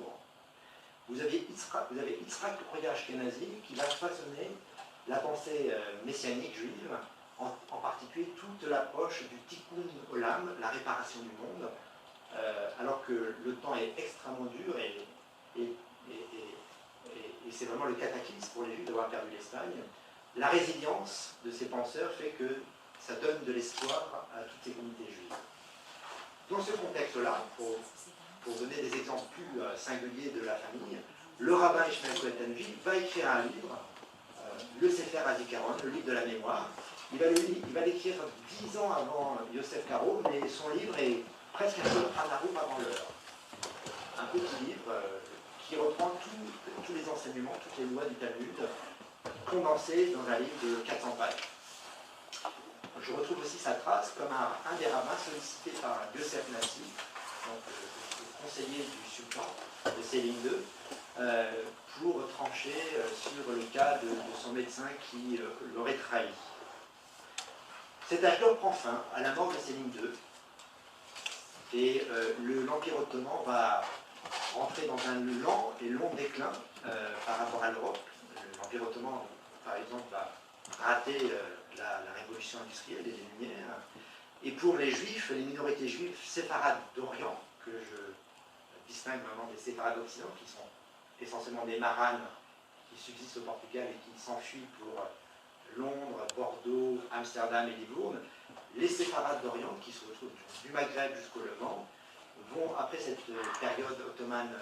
Vous avez Yitzhak Roya Ashkenazi, qui va façonner la pensée messianique juive, en particulier toute l'approche du Tikkun Olam, la réparation du monde, alors que le temps est extrêmement dur et c'est vraiment le cataclysme pour les Juifs d'avoir perdu l'Espagne. La résilience de ces penseurs fait que ça donne de l'espoir à toutes ces communautés juives. Dans ce contexte-là, pour donner des exemples plus singuliers de la famille, le rabbin Ishmael Cohen Tanouji va écrire un livre, le Sefer Hazikaron, le livre de la mémoire. Il va l'écrire 10 ans avant Yosef Caro, mais son livre est presque un Shulchan Aruch avant l'heure. Un petit livre qui reprend tous les enseignements, toutes les lois du Talmud, condensées dans un livre de 400 pages. Je retrouve aussi sa trace comme un des rabbins sollicités par Yosef Nassi, donc le conseiller du sultan de Sélim II, pour trancher sur le cas de son médecin qui l'aurait trahi. Cet âge d'or prend fin à la mort de Sélim II, et l'Empire ottoman va rentrer dans un lent et long déclin par rapport à l'Europe. L'Empire ottoman, par exemple, va rater la révolution industrielle et les Lumières. Et pour les Juifs, les minorités juives séfarades d'Orient, que je distingue vraiment des séfarades d'Occident, qui sont essentiellement des maranes qui subsistent au Portugal et qui s'enfuient pour Londres, Bordeaux, Amsterdam et Livourne, les séfarades d'Orient, qui se retrouvent du Maghreb jusqu'au Levant, vont, après cette période ottomane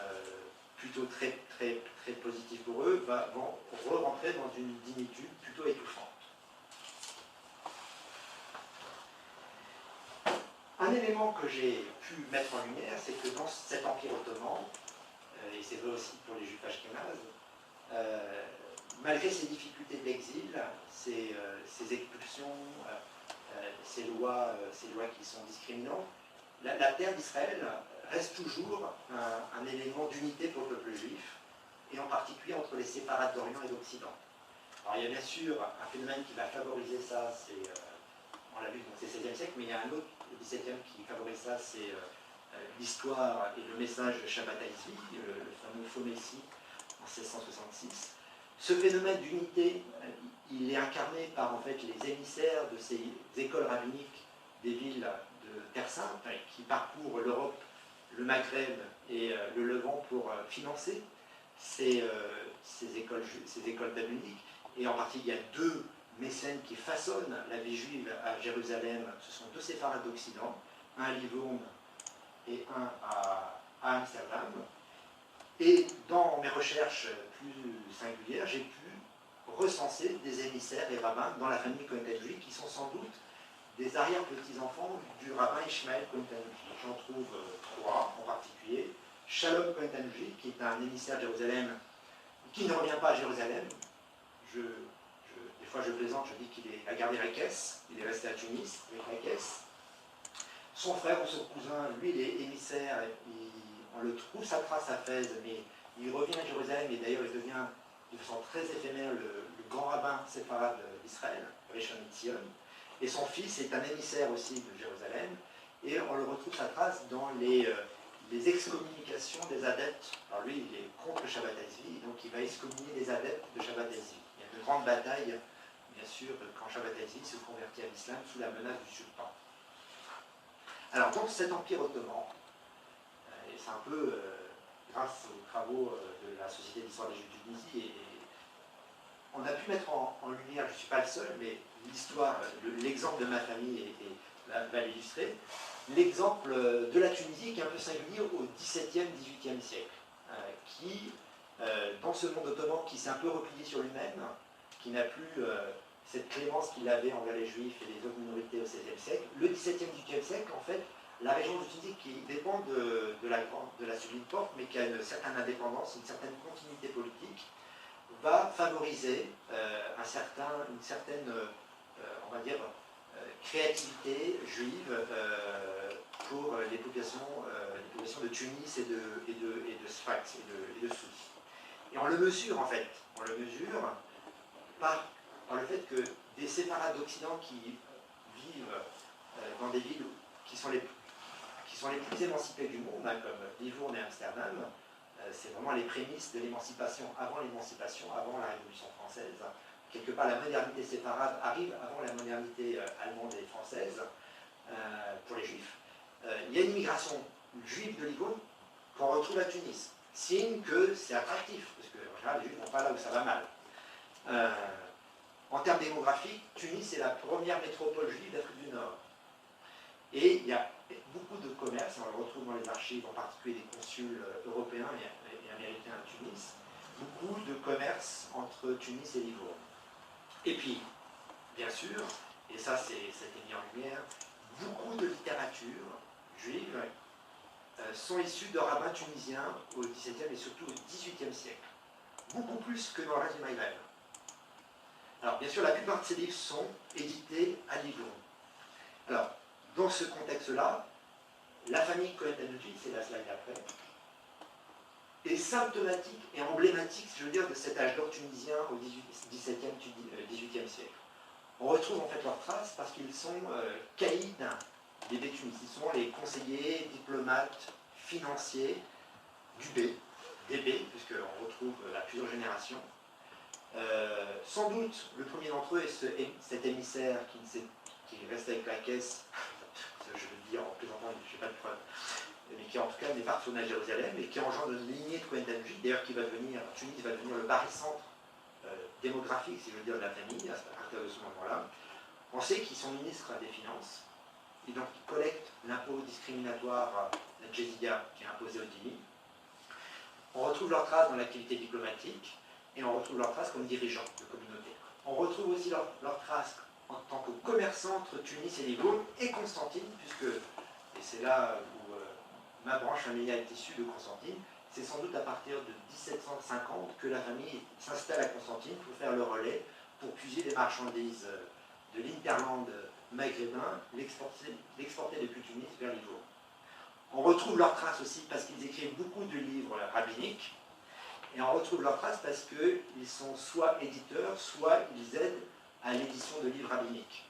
plutôt très, très, très positive pour eux, vont re-rentrer dans une dignitude plutôt étouffante. Un élément que j'ai pu mettre en lumière, c'est que dans cet empire ottoman, et c'est vrai aussi pour les juifs ashkénazes, malgré ces difficultés de l'exil, ces expulsions, ces lois qui sont discriminantes, la terre d'Israël reste toujours un élément d'unité pour le peuple juif, et en particulier entre les séparades d'Orient et d'Occident. Alors il y a bien sûr un phénomène qui va favoriser ça, on l'a vu, c'est le XVIe siècle, mais il y a un autre, le XVIIe, qui favorise ça, c'est l'histoire et le message de Shabbat Tzvi, le fameux faux Messie, en 1666. Ce phénomène d'unité, il est incarné par en fait les émissaires de ces écoles rabbiniques des villes de Terre Sainte, qui parcourent l'Europe, le Maghreb et le Levant pour financer ces écoles rabbiniques. Et en particulier, il y a deux mécènes qui façonnent la vie juive à Jérusalem. Ce sont deux séfarades d'Occident, un à Livourne et un à Amsterdam. Et dans mes recherches plus singulières, j'ai pu recenser des émissaires et rabbins dans la famille Cohen-Tanouji qui sont sans doute des arrière-petits-enfants du rabbin Ishmael Cohen-Tanouji. J'en trouve trois en particulier. Shalom Cohen-Tanouji, qui est un émissaire de Jérusalem, qui ne revient pas à Jérusalem. Des fois je plaisante, je dis qu'il a gardé la caisse, il est resté à Tunis avec la caisse. Son frère ou son cousin, lui, il est émissaire, on le trouve sa trace à Fès, mais il revient à Jérusalem, et d'ailleurs il devient de façon très éphémère le grand rabbin séfarade d'Israël, Rishon LeZion. Et son fils est un émissaire aussi de Jérusalem, et on le retrouve sa trace dans les excommunications des adeptes. Alors lui, il est contre le Shabbat Tzvi, donc il va excommunier les adeptes de Shabbat Tzvi. Il y a de grandes batailles, bien sûr, quand Shabbat Tzvi se convertit à l'islam sous la menace du sultan. Alors donc cet empire ottoman, et c'est un peu grâce aux travaux de la Société d'histoire des Juifs de Tunisie, et on a pu mettre en lumière, je ne suis pas le seul, mais l'histoire, l'exemple de ma famille va l'illustrer, l'exemple de la Tunisie qui est un peu singulier au XVIIe, XVIIIe siècle, qui, dans ce monde ottoman qui s'est un peu replié sur lui-même, qui n'a plus cette clémence qu'il avait envers les Juifs et les autres minorités au XVIe siècle, le XVIIe, XVIIIe siècle, en fait, la région de Tunisie qui dépend de la Sublime Porte, mais qui a une certaine indépendance, une certaine continuité politique, va favoriser une certaine, on va dire, créativité juive pour les populations de Tunis et de Sfax et de Sousse. Et on le mesure en fait, par le fait que des séfarades d'Occident qui vivent dans des villes qui sont les plus émancipées du monde, comme Livourne et Amsterdam, c'est vraiment les prémices de l'émancipation, avant la Révolution française. Quelque part, la modernité séfarade arrive avant la modernité allemande et française pour les Juifs. Il y a une immigration juive de Livourne qu'on retrouve à Tunis. Signe que c'est attractif, parce qu'en général, les Juifs ne vont pas là où ça va mal. En termes démographiques, Tunis est la première métropole juive d'Afrique du Nord. Et il y a beaucoup de commerces, on le retrouve dans les archives, en particulier des consuls européens et américains à Tunis, beaucoup de commerces entre Tunis et Livourne. Et puis, bien sûr, et ça c'est mis en lumière, beaucoup de littérature juive sont issues de rabbins tunisiens au XVIIe et surtout au XVIIIe siècle. Beaucoup plus que dans le reste du Maghreb. Alors, bien sûr, la plupart de ces livres sont édités à Livourne. Alors, dans ce contexte-là, la famille Cohen-Tanouji, c'est la slide d'après, est symptomatique et emblématique, je veux dire, de cet âge d'or tunisien au XVIIe, XVIIIe siècle. On retrouve en fait leurs traces parce qu'ils sont caïds des Tunis. Ils sont les conseillers, diplomates, financiers du DB, puisqu'on retrouve à plusieurs générations. Sans doute, le premier d'entre eux est cet émissaire qui reste avec la caisse, je le dis en plaisantant, je n'ai pas de preuve, mais qui en tout cas n'est pas retourné à Jérusalem et qui engendre une lignée de Cohen-Tanouji, d'ailleurs qui va devenir, Tunis va devenir le barycentre démographique, si je veux dire, de la famille, à partir de ce moment-là. On sait qu'ils sont ministres des Finances, et donc ils collectent l'impôt discriminatoire, la jizya, qui est imposé aux dhimmi. On retrouve leurs traces dans l'activité diplomatique, et on retrouve leurs traces comme dirigeants de communauté. On retrouve aussi leurs traces en tant que commerçants entre Tunis et Livourne et Constantine, puisque, et c'est là où ma branche familiale est issue de Constantine, c'est sans doute à partir de 1750 que la famille s'installe à Constantine pour faire le relais, pour puiser des marchandises de l'hinterland maghrébin, l'exporter depuis Tunis vers Livourne. On retrouve leurs traces aussi parce qu'ils écrivent beaucoup de livres rabbiniques, et on retrouve leurs traces parce qu'ils sont soit éditeurs, soit ils aident à l'édition de livres rabbiniques.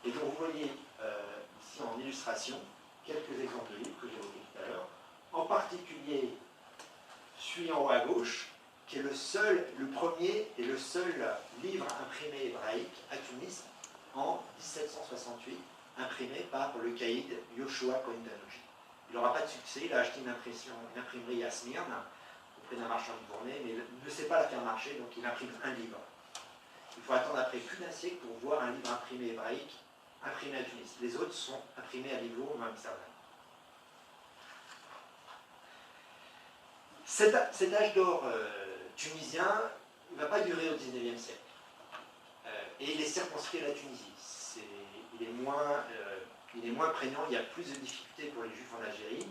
Et donc vous voyez ici en illustration quelques exemples de livres que j'évoquais tout à l'heure, en particulier celui en haut à gauche, qui est le premier et le seul livre imprimé hébraïque à Tunis en 1768, imprimé par le caïd Yoshua Cohen Tanouchi. Il n'aura pas de succès, il a acheté une imprimerie à Smyrne, auprès d'un marchand de tournée, mais il ne sait pas la faire marcher, donc il imprime un livre. Il faut attendre après plus d'un siècle pour voir un livre imprimé hébraïque imprimé à Tunis. Les autres sont imprimés à Livourne ou à Amsterdam. Cet âge d'or tunisien ne va pas durer au XIXe siècle. Et il est circonscrit à la Tunisie. Il est moins prégnant, il y a plus de difficultés pour les Juifs en Algérie.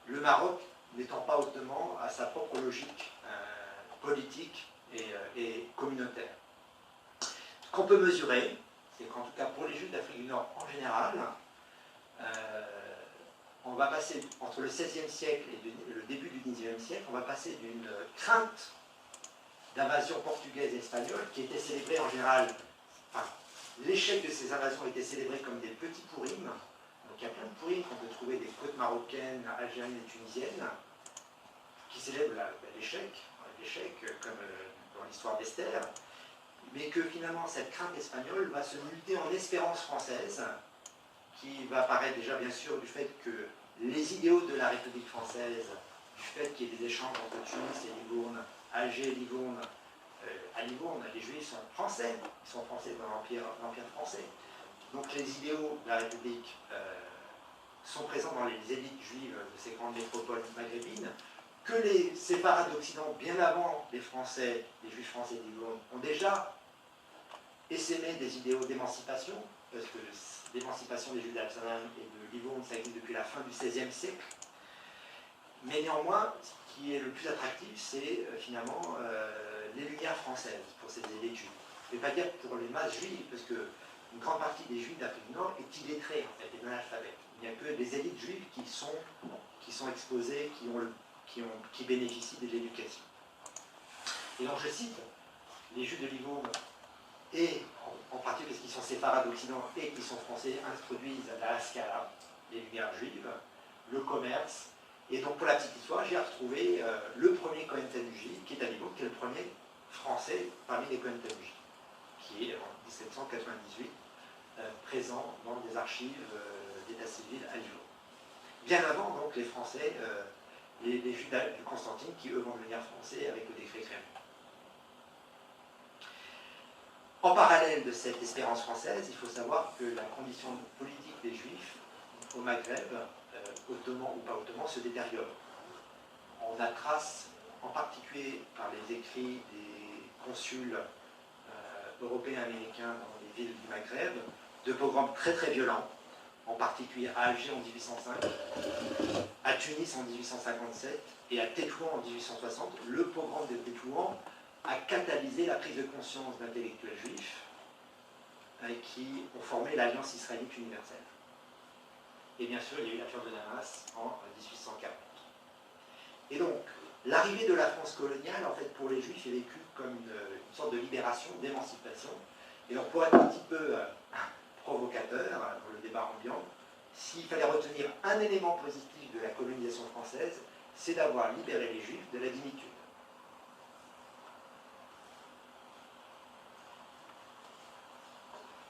Le Maroc n'étant pas hautement à sa propre logique politique et communautaire. Ce qu'on peut mesurer, c'est qu'en tout cas pour les Juifs d'Afrique du Nord en général, on va passer entre le XVIe siècle et le début du XIXe siècle, on va passer d'une crainte d'invasion portugaise et espagnole qui était célébrée en général, enfin, l'échec de ces invasions était célébré comme des petits pourrimes. Donc il y a plein de pourrimes qu'on peut trouver des côtes marocaines, algériennes et tunisiennes qui célèbrent l'échec, comme dans l'histoire d'Esther, mais que finalement cette crainte espagnole va se muter en espérance française, qui va apparaître déjà bien sûr du fait que les idéaux de la République française, du fait qu'il y ait des échanges entre Tunis et Livourne, Alger et Livourne, à Livourne, les Juifs sont français, ils sont français dans l'Empire français. Donc les idéaux de la République sont présents dans les élites juives de ces grandes métropoles maghrébines, que les séfarades d'Occident, bien avant les Français, les Juifs français de Livourne, ont déjà essaimé des idéaux d'émancipation, parce que l'émancipation des Juifs d'Amsterdam et de Livourne, ça existe depuis la fin du XVIe siècle. Mais néanmoins, ce qui est le plus attractif, c'est finalement les lumières françaises pour ces élites juives. Je ne vais pas dire pour les masses juives, parce qu'une grande partie des Juifs d'Afrique du Nord est illettrée, en fait, est analphabète. Il n'y a que des élites juives qui sont exposées, qui bénéficient de l'éducation. Et donc je cite les Juifs de Livourne, et en particulier parce qu'ils sont séfarades d'Occident et qui sont français, introduisent la Haskalah, les lumières juives, le commerce. Et donc pour la petite histoire, j'ai retrouvé le premier Cohen Tanouchi, qui est à Livourne, qui est le premier français parmi les Cohen Tanouchi, qui est en 1798 présent dans des archives d'état civil à Livourne. Bien avant donc les Français, les Juifs de Constantine, qui eux vont devenir français avec le décret Crémieux. En parallèle de cette espérance française, il faut savoir que la condition politique des Juifs au Maghreb, ottoman ou pas ottoman, se détériore. On a trace, en particulier par les écrits des consuls européens et américains dans les villes du Maghreb, de pogroms très très violents, en particulier à Alger en 1805, à Tunis en 1857 et à Tétouan en 1860. Le pogrom de Tétouan a catalysé la prise de conscience d'intellectuels juifs qui ont formé l'Alliance israélite universelle. Et bien sûr, il y a eu l'affaire de Damas en 1840. Et donc, l'arrivée de la France coloniale, en fait, pour les Juifs, est vécue comme une sorte de libération, d'émancipation. Et donc, pour être un petit peu provocateur dans le débat ambiant, s'il fallait retenir un élément positif de la colonisation française, c'est d'avoir libéré les Juifs de la dignitude.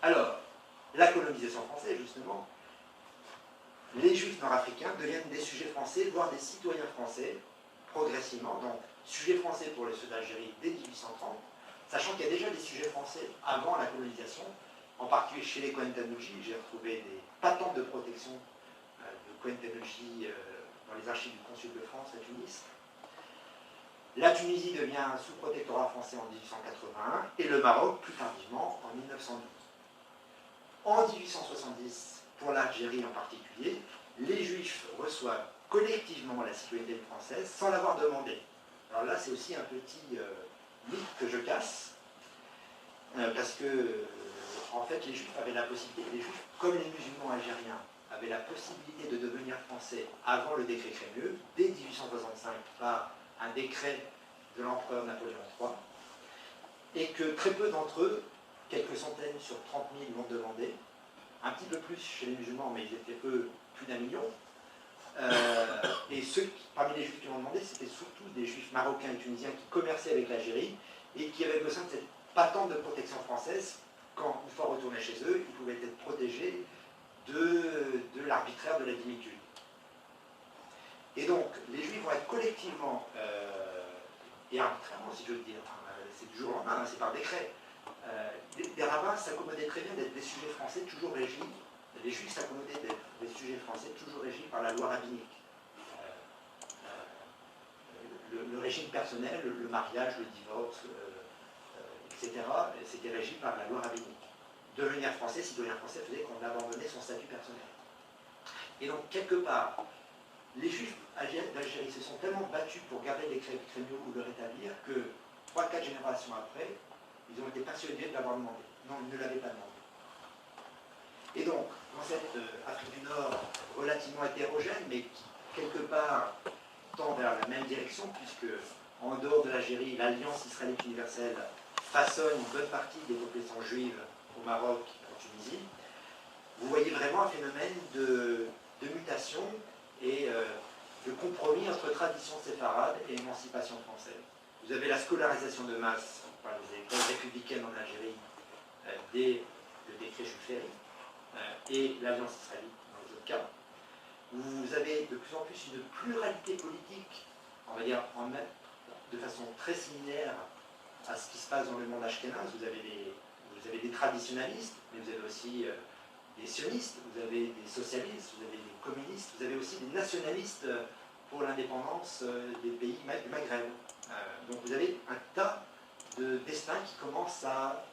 Alors, la colonisation française, justement, les Juifs nord-africains deviennent des sujets français, voire des citoyens français, progressivement. Donc, sujets français pour les ceux d'Algérie dès 1830, sachant qu'il y a déjà des sujets français avant la colonisation, en particulier chez les Cohen Tanouchi. J'ai retrouvé des patentes de protection de Cohen Tanouchi dans les archives du consul de France à Tunis. La Tunisie devient sous protectorat français en 1881 et le Maroc plus tardivement en 1912. En 1870, pour l'Algérie en particulier, les Juifs reçoivent collectivement la citoyenneté française sans l'avoir demandé. Alors là, c'est aussi un petit mythe que je casse, parce que, en fait, les Juifs avaient la possibilité, les Juifs, comme les musulmans algériens, avaient la possibilité de devenir français avant le décret Crémieux, dès 1865, par un décret de l'empereur Napoléon III, et que très peu d'entre eux, quelques centaines sur 30 000 l'ont demandé, un petit peu plus chez les musulmans, mais ils étaient eux plus d'1 million. Et ceux parmi les juifs qui l'ont demandé, c'était surtout des juifs marocains et tunisiens qui commerçaient avec l'Algérie et qui avaient besoin de cette patente de protection française quand, une fois retournés chez eux, ils pouvaient être protégés de l'arbitraire de la dimitude. Et donc, les juifs vont être collectivement et arbitrairement, si je veux dire, c'est du jour au lendemain, c'est par décret. Les rabbins s'accommodaient très bien d'être des sujets français toujours régis. Les juifs s'accommodaient d'être des sujets français toujours régis par la loi rabbinique. Le régime personnel, le mariage, le divorce, etc., c'était régi par la loi rabbinique. Devenir français, citoyen français, faisait qu'on abandonnait son statut personnel. Et donc, quelque part, les juifs d'Algérie se sont tellement battus pour garder les créneaux ou le rétablir que 3-4 générations après, ils ont été persuadés de l'avoir demandé. Non, ils ne l'avaient pas demandé. Et donc, dans cette Afrique du Nord relativement hétérogène, mais qui, quelque part, tend vers la même direction, puisque, en dehors de l'Algérie, l'Alliance israélite universelle façonne une bonne partie des populations juives au Maroc et en Tunisie, vous voyez vraiment un phénomène de mutation et de compromis entre tradition séfarade et émancipation française. Vous avez la scolarisation de masse par les écoles républicaines en Algérie dès le décret Jules Ferry et l'Alliance israélite dans les autres cas. Vous avez de plus en plus une pluralité politique, on va dire de façon très similaire à ce qui se passe dans le monde ashkénaze. Vous avez des traditionalistes, mais vous avez aussi des sionistes, vous avez des socialistes, vous avez des communistes, vous avez aussi des nationalistes pour l'indépendance des pays du Maghreb. Donc vous avez un tas de destins qui commencent à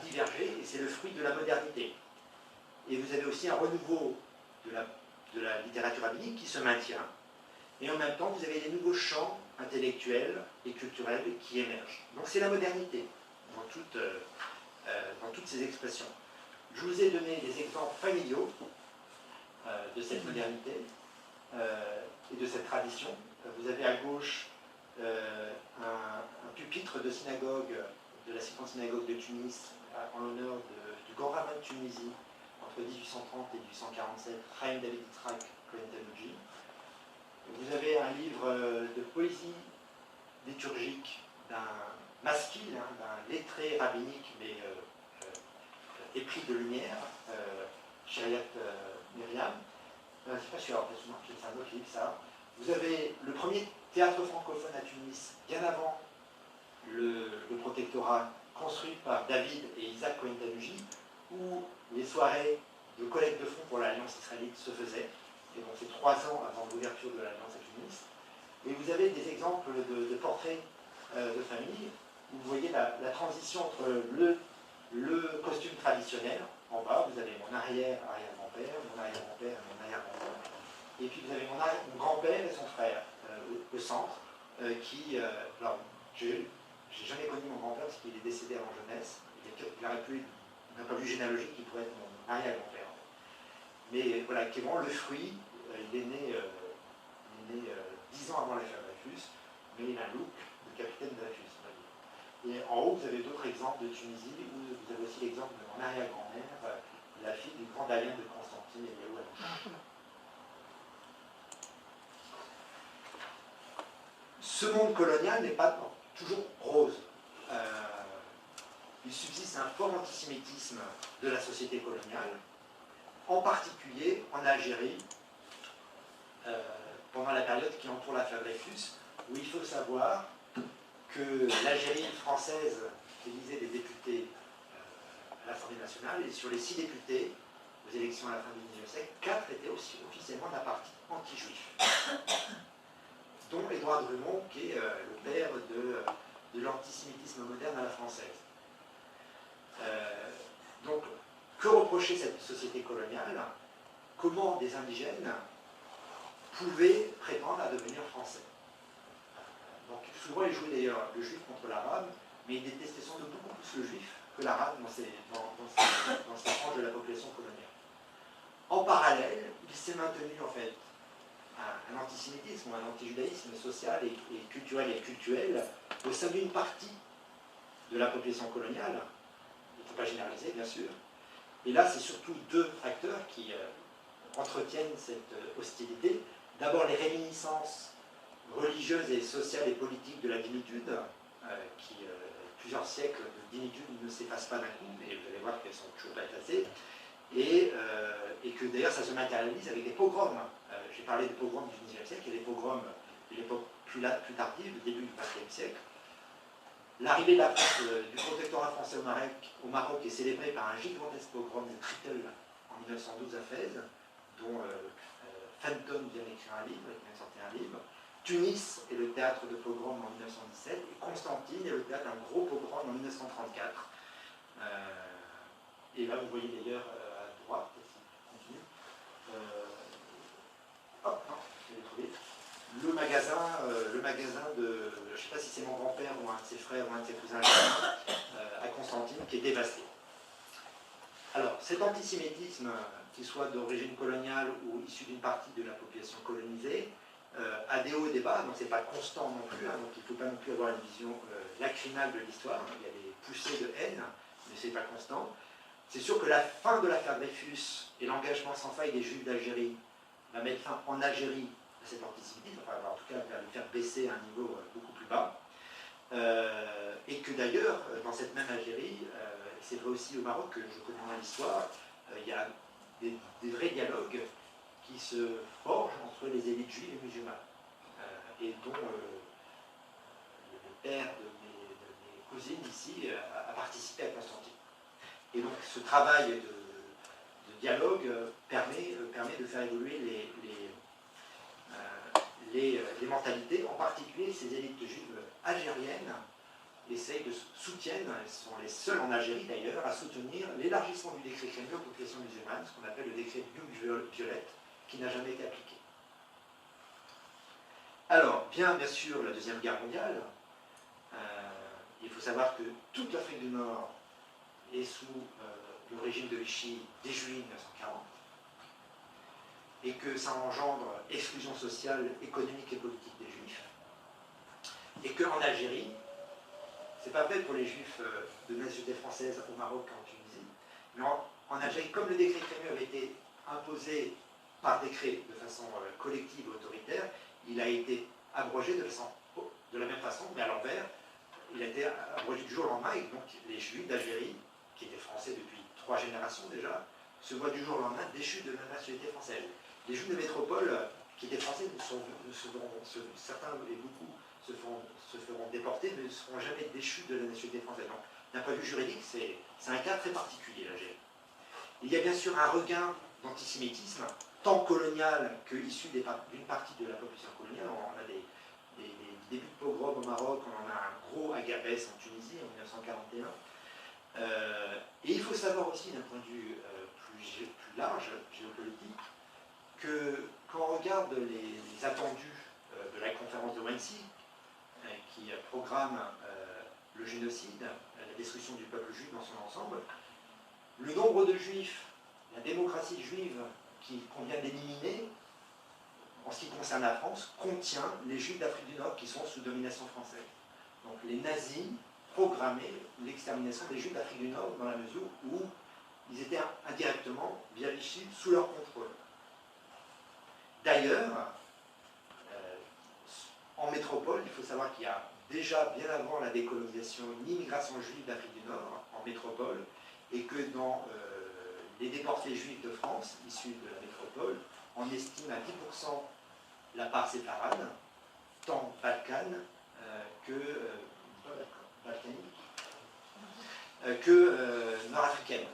diverger, et c'est le fruit de la modernité. Et vous avez aussi un renouveau de la littérature rabbinique qui se maintient, et en même temps vous avez des nouveaux champs intellectuels et culturels qui émergent. Donc c'est la modernité dans toutes ces expressions. Je vous ai donné des exemples familiaux de cette modernité et de cette tradition. Vous avez à gauche un pupitre de synagogue, de la seconde synagogue de Tunis, en l'honneur du grand rabbin de Tunisie, entre 1830 et 1847, Chaim David Yitzhak Cohen Tanuji. Vous avez un livre de poésie liturgique d'un maskil, d'un lettré rabbinique, mais épris de lumière, Shariat Myriam. Je ne sais pas si c'est un autre livre, ça. Vous avez le premier théâtre francophone à Tunis, bien avant le protectorat, construit par David et Isaac Cohen Tanuji, où les soirées de collecte de fonds pour l'Alliance israélite se faisaient. Et donc c'est 3 ans avant l'ouverture de l'Alliance à Tunis. Et vous avez des exemples de portraits de famille, où vous voyez la transition entre le costume traditionnel. En bas, vous avez mon arrière-arrière-grand-père, mon arrière-grand-père et mon arrière-grand-père. Et puis vous avez mon grand-père et son frère au centre, alors, j'ai jamais connu mon grand-père parce qu'il est décédé avant jeunesse. Il aurait pu, d'un point de vue généalogique, il pourrait être mon arrière-grand-père. Mais voilà, qui est vraiment le fruit. Il est né 10 ans avant l'affaire Dreyfus, mais il a un look de capitaine Dreyfus. Et en haut, vous avez d'autres exemples de Tunisie, où vous avez aussi l'exemple de mon arrière-grand-mère, la fille du grand dalien de Constantine et Léo Anouchh. Ce monde colonial n'est pas toujours rose. Il subsiste un fort antisémitisme de la société coloniale, en particulier en Algérie, pendant la période qui entoure l'affaire Dreyfus, où il faut savoir que l'Algérie française élisait des députés à l'Assemblée nationale, et sur les 6 députés aux élections à la fin du XIXe siècle, 4 étaient aussi officiellement d'un parti anti-juif, dont Édouard Drumont, qui est le père de l'antisémitisme moderne à la française. Donc, que reprocher cette société coloniale? Comment des indigènes pouvaient prétendre à devenir français. Donc souvent ils jouaient d'ailleurs le juif contre l'arabe, mais ils détestaient sans doute beaucoup plus le juif que l'arabe dans ces franges de la population coloniale. En parallèle, il s'est maintenu en fait un antisémitisme, un antijudaïsme social et culturel et cultuel au sein d'une partie de la population coloniale. Il ne faut pas généraliser, bien sûr. Et là, c'est surtout deux facteurs qui entretiennent cette hostilité. D'abord, les réminiscences religieuses et sociales et politiques de la dignitude, qui, plusieurs siècles de dignitude ne s'effacent pas d'un coup, mais vous allez voir qu'elles sont toujours pas effacées, et que d'ailleurs ça se matérialise avec des pogroms. J'ai parlé des pogroms du XIXe siècle et des pogroms de l'époque plus tardive, du début du XXe siècle. L'arrivée de du protectorat français au Maroc est célébrée par un gigantesque pogrom de Tritel en 1912 à Fès, dont Fenton vient d'écrire un livre, il vient de sortir un livre. Tunis est le théâtre de pogrom en 1917, et Constantine est le théâtre d'un gros pogrom en 1934. Et là, vous voyez d'ailleurs à droite, si on continue, hop, non, je l'ai trouvé. Le magasin de, je ne sais pas si c'est mon grand-père ou un de ses frères ou un de ses cousins à Constantine, qui est dévasté. Alors, cet antisémitisme, qu'il soit d'origine coloniale ou issu d'une partie de la population colonisée, a des hauts et des bas, donc c'est pas constant non plus, hein, donc il ne faut pas non plus avoir une vision lacrymale de l'histoire, il y a des poussées de haine, mais c'est pas constant. C'est sûr que la fin de l'affaire Dreyfus et l'engagement sans faille des Juifs d'Algérie va mettre fin en Algérie à cet antisémitisme, enfin en tout cas va le faire baisser à un niveau beaucoup plus bas, et que d'ailleurs, dans cette même Algérie, c'est vrai aussi au Maroc, que je connais moins l'histoire, il y a des vrais dialogues qui se forgent entre les élites juives et musulmanes, et dont le père de mes cousines ici a participé à Constantine. Et donc ce travail de dialogue permet de faire évoluer les mentalités, en particulier ces élites juives algériennes soutiennent, elles sont les seules en Algérie d'ailleurs, à soutenir l'élargissement du décret Crémieux aux populations musulmanes, ce qu'on appelle le décret Young-Violette, qui n'a jamais été appliqué. Alors, bien sûr, la Deuxième Guerre mondiale, il faut savoir que toute l'Afrique du Nord est sous le régime de Vichy dès juillet 1940, et que ça engendre exclusion sociale, économique et politique des Juifs, et qu'en Algérie, c'est pas fait pour les Juifs de nationalité française au Maroc et en Tunisie, mais en Algérie, comme le décret Crémieux avait été imposé par décret de façon collective et autoritaire, il a été abrogé de la même façon, mais à l'envers. Il a été abrogé du jour au lendemain, et donc les Juifs d'Algérie, qui étaient français depuis 3 générations déjà, se voient du jour au lendemain déchus de la nationalité française. Les Juifs de métropole qui étaient français, certains et beaucoup se feront déporter, mais ne seront jamais déchus de la nationalité française. Donc, d'un point de vue juridique, c'est un cas très particulier, l'Algérie. Il y a bien sûr un regain d'antisémitisme, tant colonial que issu d'une partie de la population coloniale. On a des débuts de pogrom au Maroc, on en a un gros à Gabès en Tunisie en 1941. Et il faut savoir aussi, d'un point de vue plus large, géopolitique, que quand on regarde les attendus de la conférence de Wannsee, qui programme le génocide, la destruction du peuple juif dans son ensemble, le nombre de juifs, la démocratie juive qu'on vient d'éliminer, en ce qui concerne la France, contient les Juifs d'Afrique du Nord qui sont sous domination française. Donc les nazis programmaient l'extermination des Juifs d'Afrique du Nord dans la mesure où ils étaient indirectement, via Vichy, sous leur contrôle. D'ailleurs, en métropole, il faut savoir qu'il y a déjà, bien avant la décolonisation, une immigration juive d'Afrique du Nord, en métropole, et que dans les déportés juifs de France, issus de la métropole, on estime à 10% la part séfarade, tant balkane que nord-africaine.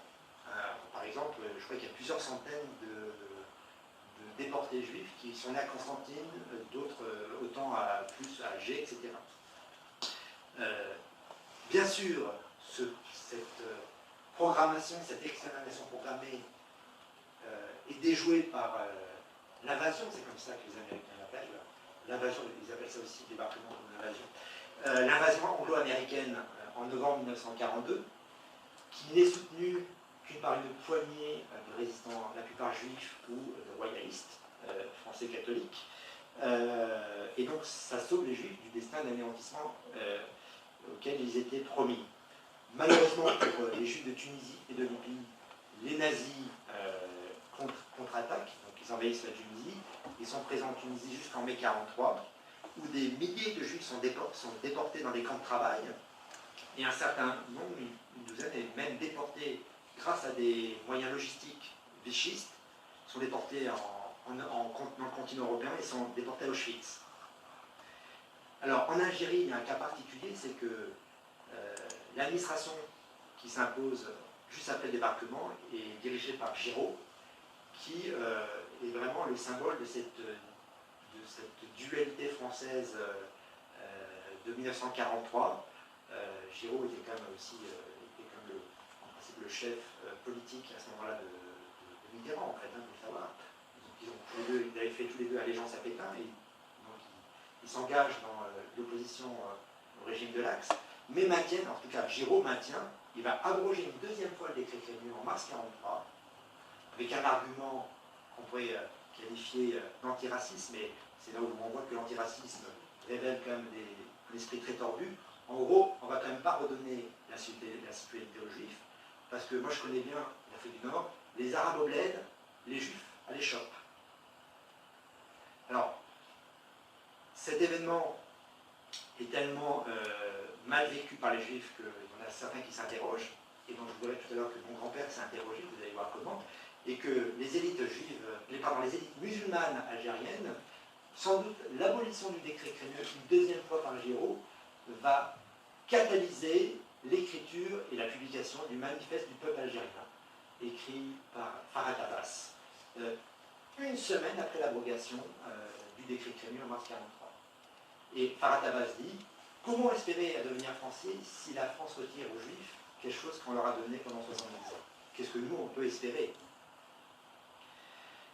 Par exemple, je crois qu'il y a plusieurs centaines de déportés juifs qui sont nés à Constantine, d'autres autant plus à Alger, etc. Bien sûr, cette programmation, cette extermination programmée est déjouée par l'invasion, c'est comme ça que les Américains l'appellent, l'invasion, ils appellent ça aussi débarquement comme l'invasion, l'invasion anglo-américaine en novembre 1942, qui n'est soutenue qu'une par une poignée de résistants, la plupart juifs ou de royalistes, français catholiques, et donc ça sauve les juifs du destin d'anéantissement auquel ils étaient promis. Malheureusement pour les juifs de Tunisie et de Libye, les nazis contre-attaquent, donc ils envahissent la Tunisie, ils sont présents en Tunisie jusqu'en mai 1943, où des milliers de juifs sont déportés dans des camps de travail, et un certain nombre, une douzaine, est même déportés grâce à des moyens logistiques vichistes, sont déportés dans le continent européen et sont déportés à Auschwitz. Alors en Algérie, il y a un cas particulier, c'est que l'administration qui s'impose juste après le débarquement est dirigée par Giraud, qui est vraiment le symbole de cette dualité française de 1943. Giraud était quand même aussi en principe le chef politique à ce moment-là de Mitterrand, en fait, il faut le savoir. Donc, ils avaient fait tous les deux allégeance à Pétain, et donc ils s'engagent dans l'opposition au régime de l'Axe, mais maintiennent, en tout cas Giraud maintient, il va abroger une deuxième fois le décret Crémieux en mars 1943, avec un argument qu'on pourrait qualifier d'antiracisme, mais c'est là où on voit que l'antiracisme révèle quand même un esprit très tordu. En gros, on ne va quand même pas redonner la citoyenneté aux Juifs, parce que moi je connais bien l'Afrique du Nord, les Arabes au bled, les Juifs à l'échoppe. Alors, cet événement est tellement mal vécu par les Juifs qu'il y en a certains qui s'interrogent, et donc je vous dirais tout à l'heure que mon grand-père s'est interrogé, vous allez voir comment, et que les élites juives, les élites musulmanes algériennes, sans doute l'abolition du décret Crémieux une deuxième fois par Giraud va catalyser l'écriture et la publication du manifeste du peuple algérien, écrit par Farhat Abbas, une semaine après l'abrogation du décret Crémieux en mars 1943. Et Farhat Abbas dit, comment espérer devenir français si la France retire aux Juifs quelque chose qu'on leur a donné pendant 70 ans? Qu'est-ce que nous, on peut espérer?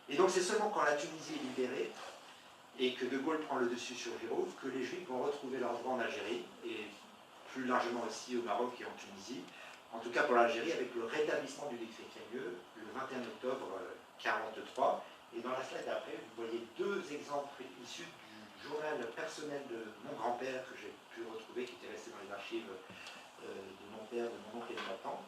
Et donc c'est seulement quand la Tunisie est libérée et que De Gaulle prend le dessus sur Giraud que les Juifs vont retrouver leurs droits en Algérie, et plus largement aussi au Maroc et en Tunisie, en tout cas pour l'Algérie, avec le rétablissement du décret Crémieux le 21 octobre 1943. Et dans la slide d'après, vous voyez deux exemples issus du journal personnel de mon grand-père que j'ai pu retrouver, qui était resté dans les archives de mon père, de mon oncle et de ma tante.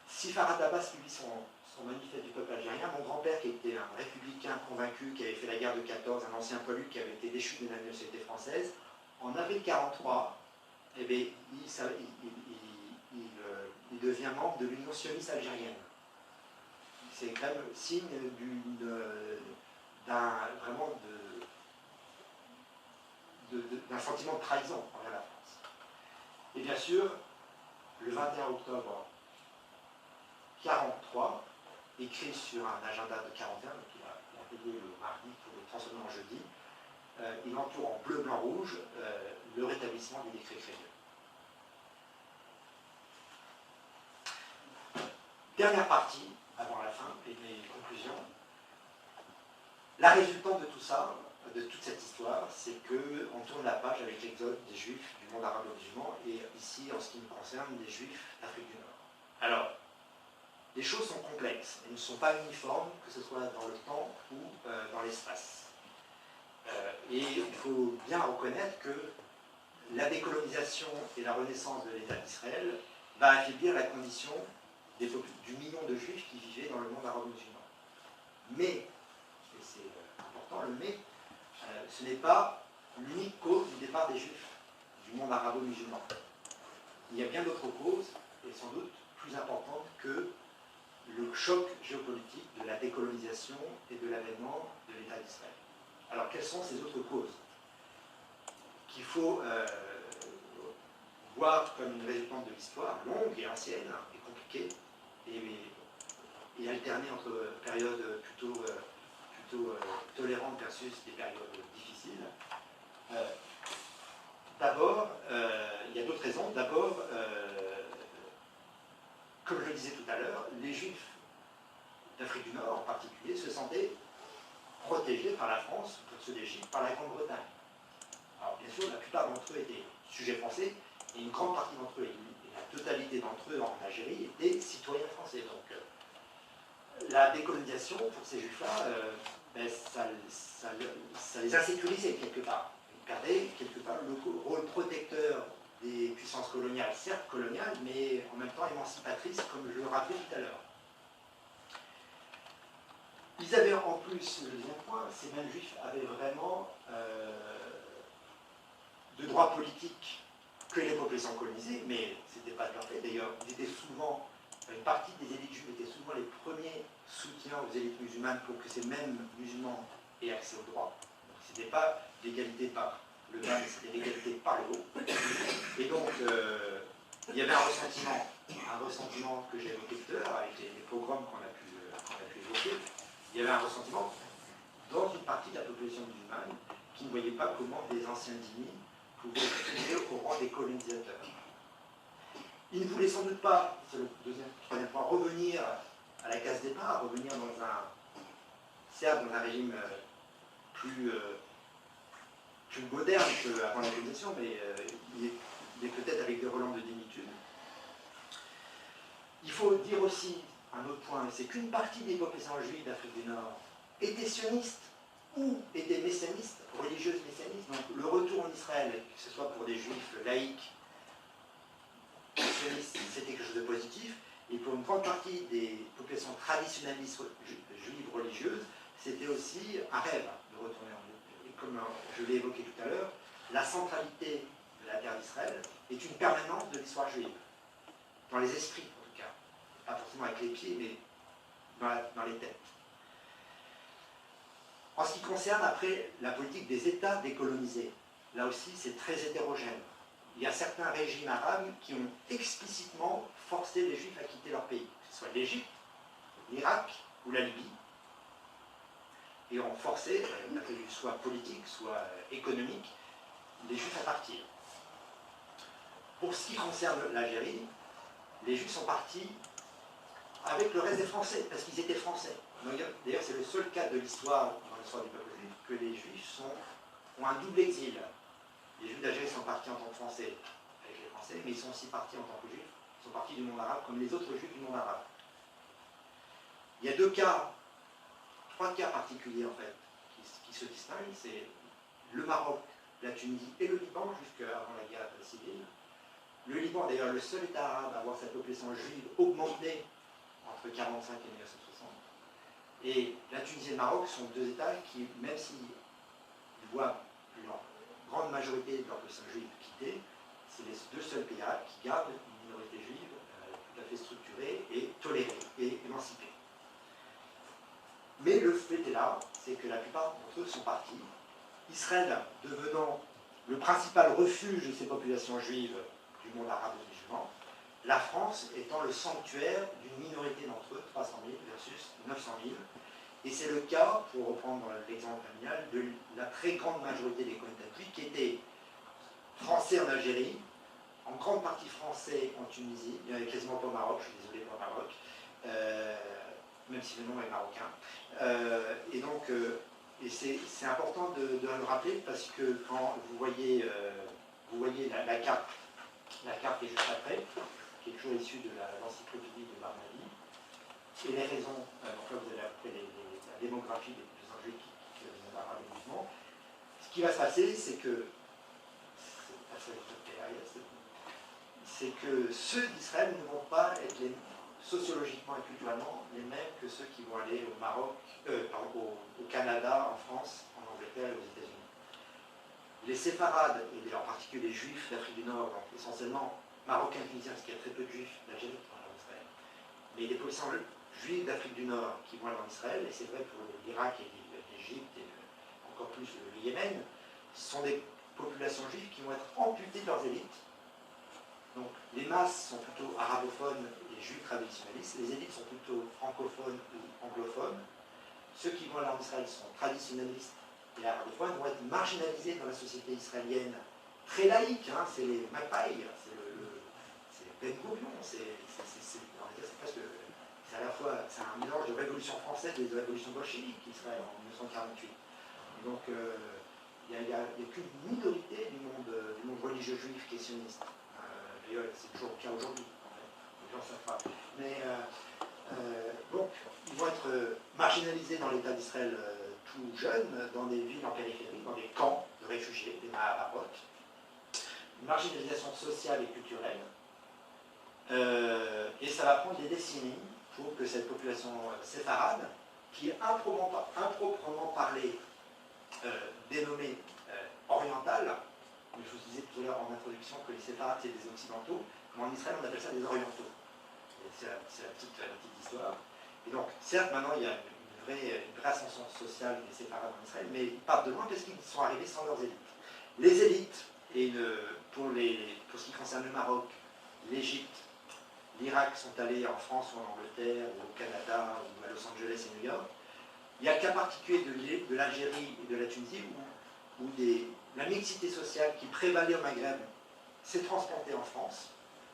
Si Farhat Abbas publie son manifeste du peuple algérien, mon grand-père, qui était un républicain convaincu, qui avait fait la guerre de 14, un ancien poilu qui avait été déchu de la nationalité française, en avril 1943, eh bien, il devient membre de l'Union sioniste algérienne. C'est quand même signe d'un sentiment de trahison envers la France. Et bien sûr, le 21 octobre 1943, écrit sur un agenda de 41, donc il a payé le mardi pour le transformer en jeudi, il entoure en bleu, blanc, rouge le rétablissement du décret Crémieux. Dernière partie, avant la fin, et mes conclusions. La résultante de tout ça, de toute cette histoire, c'est qu'on tourne la page avec l'exode des Juifs du monde arabo-musulman, et ici, en ce qui me concerne, des Juifs d'Afrique du Nord. Alors, les choses sont complexes, elles ne sont pas uniformes, que ce soit dans le temps ou dans l'espace. Et il faut bien reconnaître que la décolonisation et la renaissance de l'État d'Israël va affaiblir la condition du million de Juifs qui vivaient dans le monde arabo-musulman. Mais, et c'est important le mais, ce n'est pas l'unique cause du départ des Juifs du monde arabo-musulman. Il y a bien d'autres causes, et sans doute plus importantes que le choc géopolitique de la décolonisation et de l'avènement de l'État d'Israël. Alors, quelles sont ces autres causes qu'il faut voir comme une résultante de l'histoire longue et ancienne et compliquée, et alterner entre périodes plutôt tolérantes versus des périodes difficiles. D'abord, il y a d'autres raisons. D'abord, comme je le disais tout à l'heure, les Juifs d'Afrique du Nord en particulier se sentaient par la France, pour ceux d'Égypte par la Grande-Bretagne. Alors bien sûr, la plupart d'entre eux étaient sujets français, et une grande partie d'entre eux, et la totalité d'entre eux en Algérie, étaient citoyens français. Donc la décolonisation, pour ces juifs-là, ben, ça les a sécurisés quelque part. Ils perdaient quelque part le rôle protecteur des puissances coloniales, certes coloniales, mais en même temps émancipatrices, comme je le rappelais tout à l'heure. Ils avaient en plus, le deuxième point, ces mêmes juifs avaient vraiment de droits politiques que les populations colonisées, mais ce n'était pas de leur fait. D'ailleurs, ils étaient souvent, une partie des élites juives étaient souvent les premiers soutiens aux élites musulmanes pour que ces mêmes musulmans aient accès aux droits. Ce n'était pas l'égalité par le bas, mais c'était l'égalité par le haut. Et donc, il y avait un ressentiment que j'ai évoqué tout à l'heure, avec les pogroms qu'on a pu évoquer. Il y avait un ressentiment dans une partie de la population musulmane qui ne voyait pas comment des anciens dhimmis pouvaient accéder au rang des colonisateurs. Ils ne voulaient sans doute pas, c'est le troisième point, revenir à la case départ, revenir certes dans un régime plus moderne qu'avant la colonisation, mais il est peut-être avec des relents de démitude. Il faut dire aussi un autre point, c'est qu'une partie des populations juives d'Afrique du Nord étaient sionistes ou étaient messianistes, religieuses messianistes. Donc le retour en Israël, que ce soit pour des juifs laïcs, sionistes, c'était quelque chose de positif, et pour une grande partie des populations traditionnalistes juives religieuses, c'était aussi un rêve de retourner en Israël. Et comme je l'ai évoqué tout à l'heure, la centralité de la terre d'Israël est une permanence de l'histoire juive, dans les esprits en tout cas. Pas forcément avec les pieds, mais dans les têtes. En ce qui concerne après la politique des États décolonisés, là aussi c'est très hétérogène. Il y a certains régimes arabes qui ont explicitement forcé les Juifs à quitter leur pays, que ce soit l'Égypte, l'Irak ou la Libye, et ont forcé, soit politique, soit économique, les Juifs à partir. Pour ce qui concerne l'Algérie, les Juifs sont partis avec le reste des Français, parce qu'ils étaient Français. D'ailleurs, c'est le seul cas de l'histoire, dans l'histoire du peuple juif, que les Juifs ont un double exil. Les Juifs d'Algérie sont partis en tant que Français avec les Français, mais ils sont aussi partis en tant que Juifs. Ils sont partis du monde arabe comme les autres Juifs du monde arabe. Il y a trois cas particuliers en fait, qui se distinguent. C'est le Maroc, la Tunisie et le Liban, jusqu'avant la guerre civile. Le Liban, d'ailleurs, le seul État arabe à avoir sa population juive augmentée entre 1945 et 1960. Et la Tunisie et le Maroc sont deux États qui, même s'ils voient leur grande majorité de leur population juive quitter, c'est les deux seuls pays arabes qui gardent une minorité juive tout à fait structurée et tolérée et émancipée. Mais le fait est là, c'est que la plupart d'entre eux sont partis. Israël devenant le principal refuge de ces populations juives du monde arabe et musulman, la France étant le sanctuaire d'une minorité d'entre eux, 300 000 versus 900 000. Et c'est le cas, pour reprendre l'exemple familial, de la très grande majorité des colonisateurs qui étaient français en Algérie, en grande partie français en Tunisie, il n'y en avait quasiment pas au Maroc, je suis désolé pour le Maroc, même si le nom est marocain. Et donc, c'est important de le rappeler parce que quand vous voyez la carte qui est juste après, qui est toujours issue de l'encyclopédie de Barnaby, et les raisons, donc là vous avez après la démographie des populations juives qui sont arabes et musulmans. Ce qui va se passer, c'est que ceux d'Israël ne vont pas être sociologiquement et culturellement les mêmes que ceux qui vont aller au Maroc, au Canada, en France, en Angleterre et aux États-Unis. Les séfarades, et en particulier les juifs d'Afrique du Nord, donc essentiellement marocains, tunisiens, parce qu'il y a très peu de juifs d'Algérie qui vont aller en Israël, mais les populations juives d'Afrique du Nord qui vont aller en Israël, et c'est vrai pour l'Irak et l'Égypte, et encore plus le Yémen, ce sont des populations juives qui vont être amputées de leurs élites. Donc les masses sont plutôt arabophones et juifs traditionnalistes, les élites sont plutôt francophones ou anglophones. Ceux qui vont aller en Israël sont traditionnalistes et arabophones, vont être marginalisés dans la société israélienne, très laïque, hein, c'est les Mapaï, c'est les Ben Gurion, c'est à la fois un mélange de révolution française et de révolution bolchevique, Israël en 1948. Donc il n'y a qu'une minorité du monde religieux juif qui est sioniste. D'ailleurs, c'est toujours le cas aujourd'hui, en fait. Les gens ne savent pas. Mais donc, ils vont être marginalisés dans l'État d'Israël tout jeunes, dans des villes en périphérie, dans des camps de réfugiés, des Mahabarot. Une marginalisation sociale et culturelle. Et ça va prendre des décennies pour que cette population séfarade, qui est improprement parlée, dénommée orientale, mais je vous disais tout à l'heure en introduction que les séfarades c'est des occidentaux, mais en Israël on appelle ça des orientaux. C'est la petite histoire. Et donc, certes, maintenant il y a une vraie ascension sociale des séfarades en Israël, mais ils partent de loin parce qu'ils sont arrivés sans leurs élites. Les élites, pour ce qui concerne le Maroc, l'Égypte, l'Irak sont allés en France ou en Angleterre, ou au Canada, ou à Los Angeles et New York. Il n'y a qu'à particulier de l'Algérie et de la Tunisie où la mixité sociale qui prévalait au Maghreb s'est transplantée en France,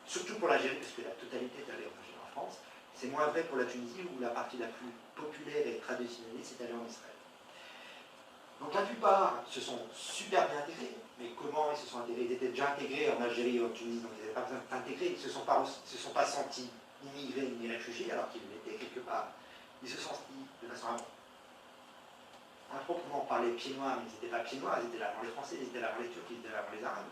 surtout pour l'Algérie, parce que la totalité est allée en France. C'est moins vrai pour la Tunisie, où la partie la plus populaire et traditionnaliste est allée en Israël. Donc la plupart se sont super bien intégrés, mais comment ils se sont intégrés? Ils étaient déjà intégrés en Algérie et en Tunisie, donc ils n'avaient pas besoin d'intégrer, ils ne se sont pas sentis immigrés ni réfugiés, alors qu'ils l'étaient quelque part. Ils se sont sentis de façon improprement parler pieds noirs, mais ils n'étaient pas pieds noirs, ils étaient là avant les Français, ils étaient là avant les Turcs, ils étaient là avant les Arabes.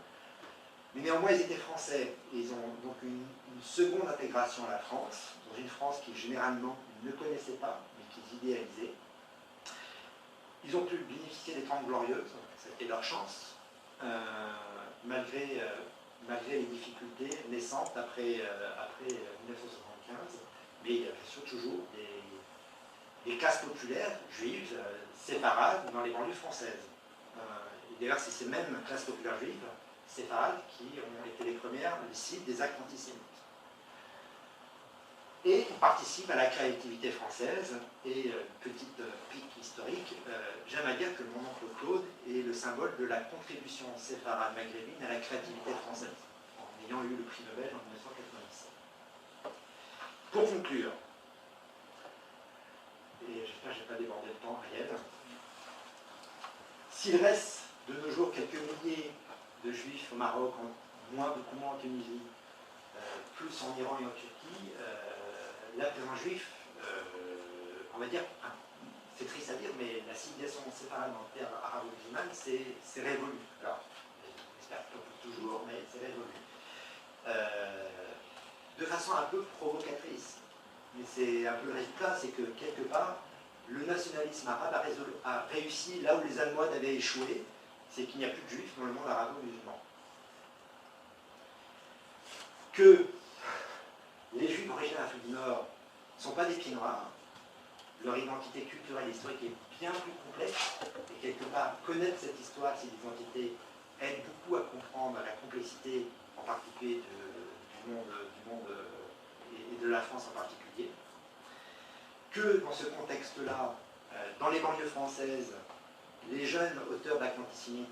Mais néanmoins, ils étaient français, et ils ont donc une seconde intégration à la France, dans une France qui généralement ne connaissait pas, mais qu'ils idéalisaient. Ils ont pu bénéficier des 30 glorieuses, c'était leur chance, malgré les difficultés naissantes après 1975, mais il y a bien sûr toujours des classes populaires juives séfarades dans les banlieues françaises. Et d'ailleurs, c'est ces mêmes classes populaires juives séfarades qui ont été les premières cibles des actes antisémites. Et on participe à la créativité française. Et petite pique historique, j'aime à dire que mon oncle Claude est le symbole de la contribution séfarade maghrébine à la créativité française, en ayant eu le prix Nobel en 1997. Pour conclure, et j'espère que je n'ai pas débordé le temps, Ariel, s'il reste de nos jours quelques milliers de juifs au Maroc, beaucoup moins en Tunisie, plus en Iran et en Turquie, la présence juif, on va dire, c'est triste à dire, mais la civilisation séfarade en terre arabo-musulmane, c'est révolu. Alors, j'espère que pour toujours, mais c'est révolu. De façon un peu provocatrice. Mais c'est un peu le résultat, c'est que quelque part, le nationalisme arabe a réussi là où les Almohades avaient échoué, c'est qu'il n'y a plus de juifs dans le monde arabo-musulman. Que les juifs originaires d'Afrique du Nord ne sont pas des pieds noirs, leur identité culturelle et historique est bien plus complexe, et quelque part, connaître cette histoire, cette identité, aide beaucoup à comprendre la complexité, en particulier du monde et de la France en particulier. Que dans ce contexte-là, dans les banlieues françaises, les jeunes auteurs d'actes antisémites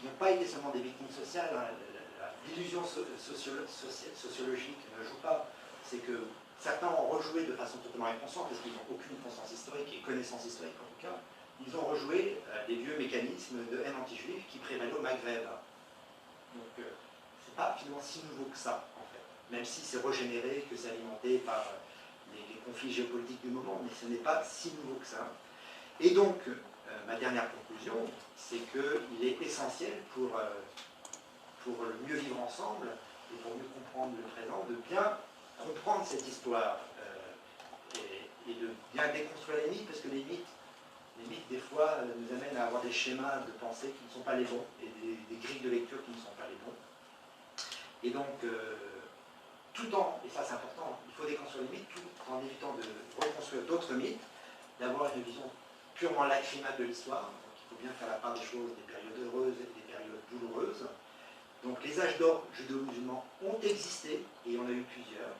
n'ont pas été seulement des victimes sociales. L'illusion sociologique ne joue pas. C'est que certains ont rejoué de façon totalement inconsciente, parce qu'ils n'ont aucune conscience historique et connaissance historique en tout cas, ils ont rejoué des vieux mécanismes de haine anti-juive qui prévalaient au Maghreb. Donc c'est pas finalement si nouveau que ça, en fait. Même si c'est régénéré, que c'est alimenté par les conflits géopolitiques du moment, mais ce n'est pas si nouveau que ça. Et donc, ma dernière conclusion, c'est qu'il est essentiel pour mieux vivre ensemble et pour mieux comprendre le présent, de bien comprendre cette histoire et de bien déconstruire les mythes, parce que les mythes, des fois, nous amènent à avoir des schémas de pensée qui ne sont pas les bons, et des grilles de lecture qui ne sont pas les bons. Et donc, et ça c'est important, il faut déconstruire les mythes, tout en évitant de reconstruire d'autres mythes, d'avoir une vision purement lacrymale de l'histoire. Donc il faut bien faire la part des choses, des périodes heureuses et des périodes douloureuses. Donc les âges d'or judéo-musulmans ont existé, et il y en a eu plusieurs,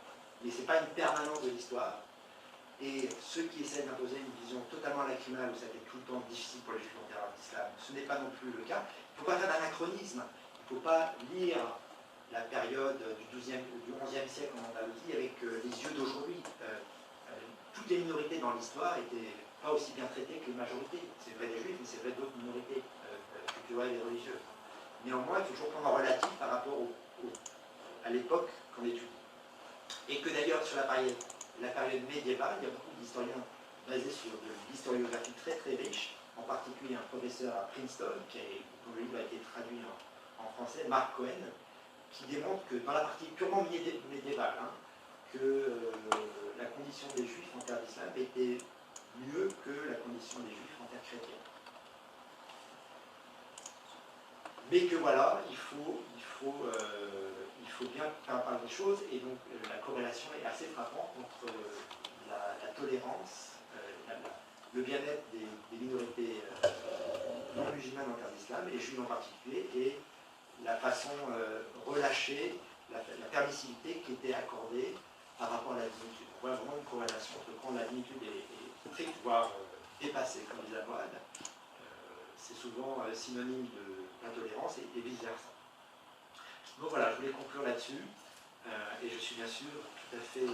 mais ce n'est pas une permanence de l'histoire. Et ceux qui essaient d'imposer une vision totalement lacrymale, où ça a été tout le temps difficile pour les juifs en terre d'islam, ce n'est pas non plus le cas. Il ne faut pas faire d'anachronisme. Il ne faut pas lire la période du XIe siècle en Andalousie avec les yeux d'aujourd'hui. Toutes les minorités dans l'histoire étaient pas aussi bien traités que les majorités. C'est vrai des juifs, mais c'est vrai d'autres minorités culturelles et religieuses. Néanmoins, il faut toujours prendre en relatif par rapport à l'époque qu'on étudie. Et que d'ailleurs, sur la période médiévale, il y a beaucoup d'historiens basés sur de l'historiographie très très riche, en particulier un professeur à Princeton, dont le livre a été traduit en français, Mark Cohen, qui démontre que dans la partie purement médiévale, que la condition des juifs en terre d'islam était mieux que la condition des juifs en terre chrétienne. Mais que voilà, il faut bien faire part des choses, et donc la corrélation est assez frappante entre la tolérance, le bien-être des minorités non musulmanes en terre d'islam, et juives en particulier, et la façon relâchée, la permissivité qui était accordée par rapport à la dignitude. On voit vraiment une corrélation entre quand la dignitude est stricte, voire dépassée, comme disait Moad, c'est souvent synonyme d'intolérance et vice-versa. Donc voilà, je voulais conclure là-dessus, et je suis bien sûr tout à fait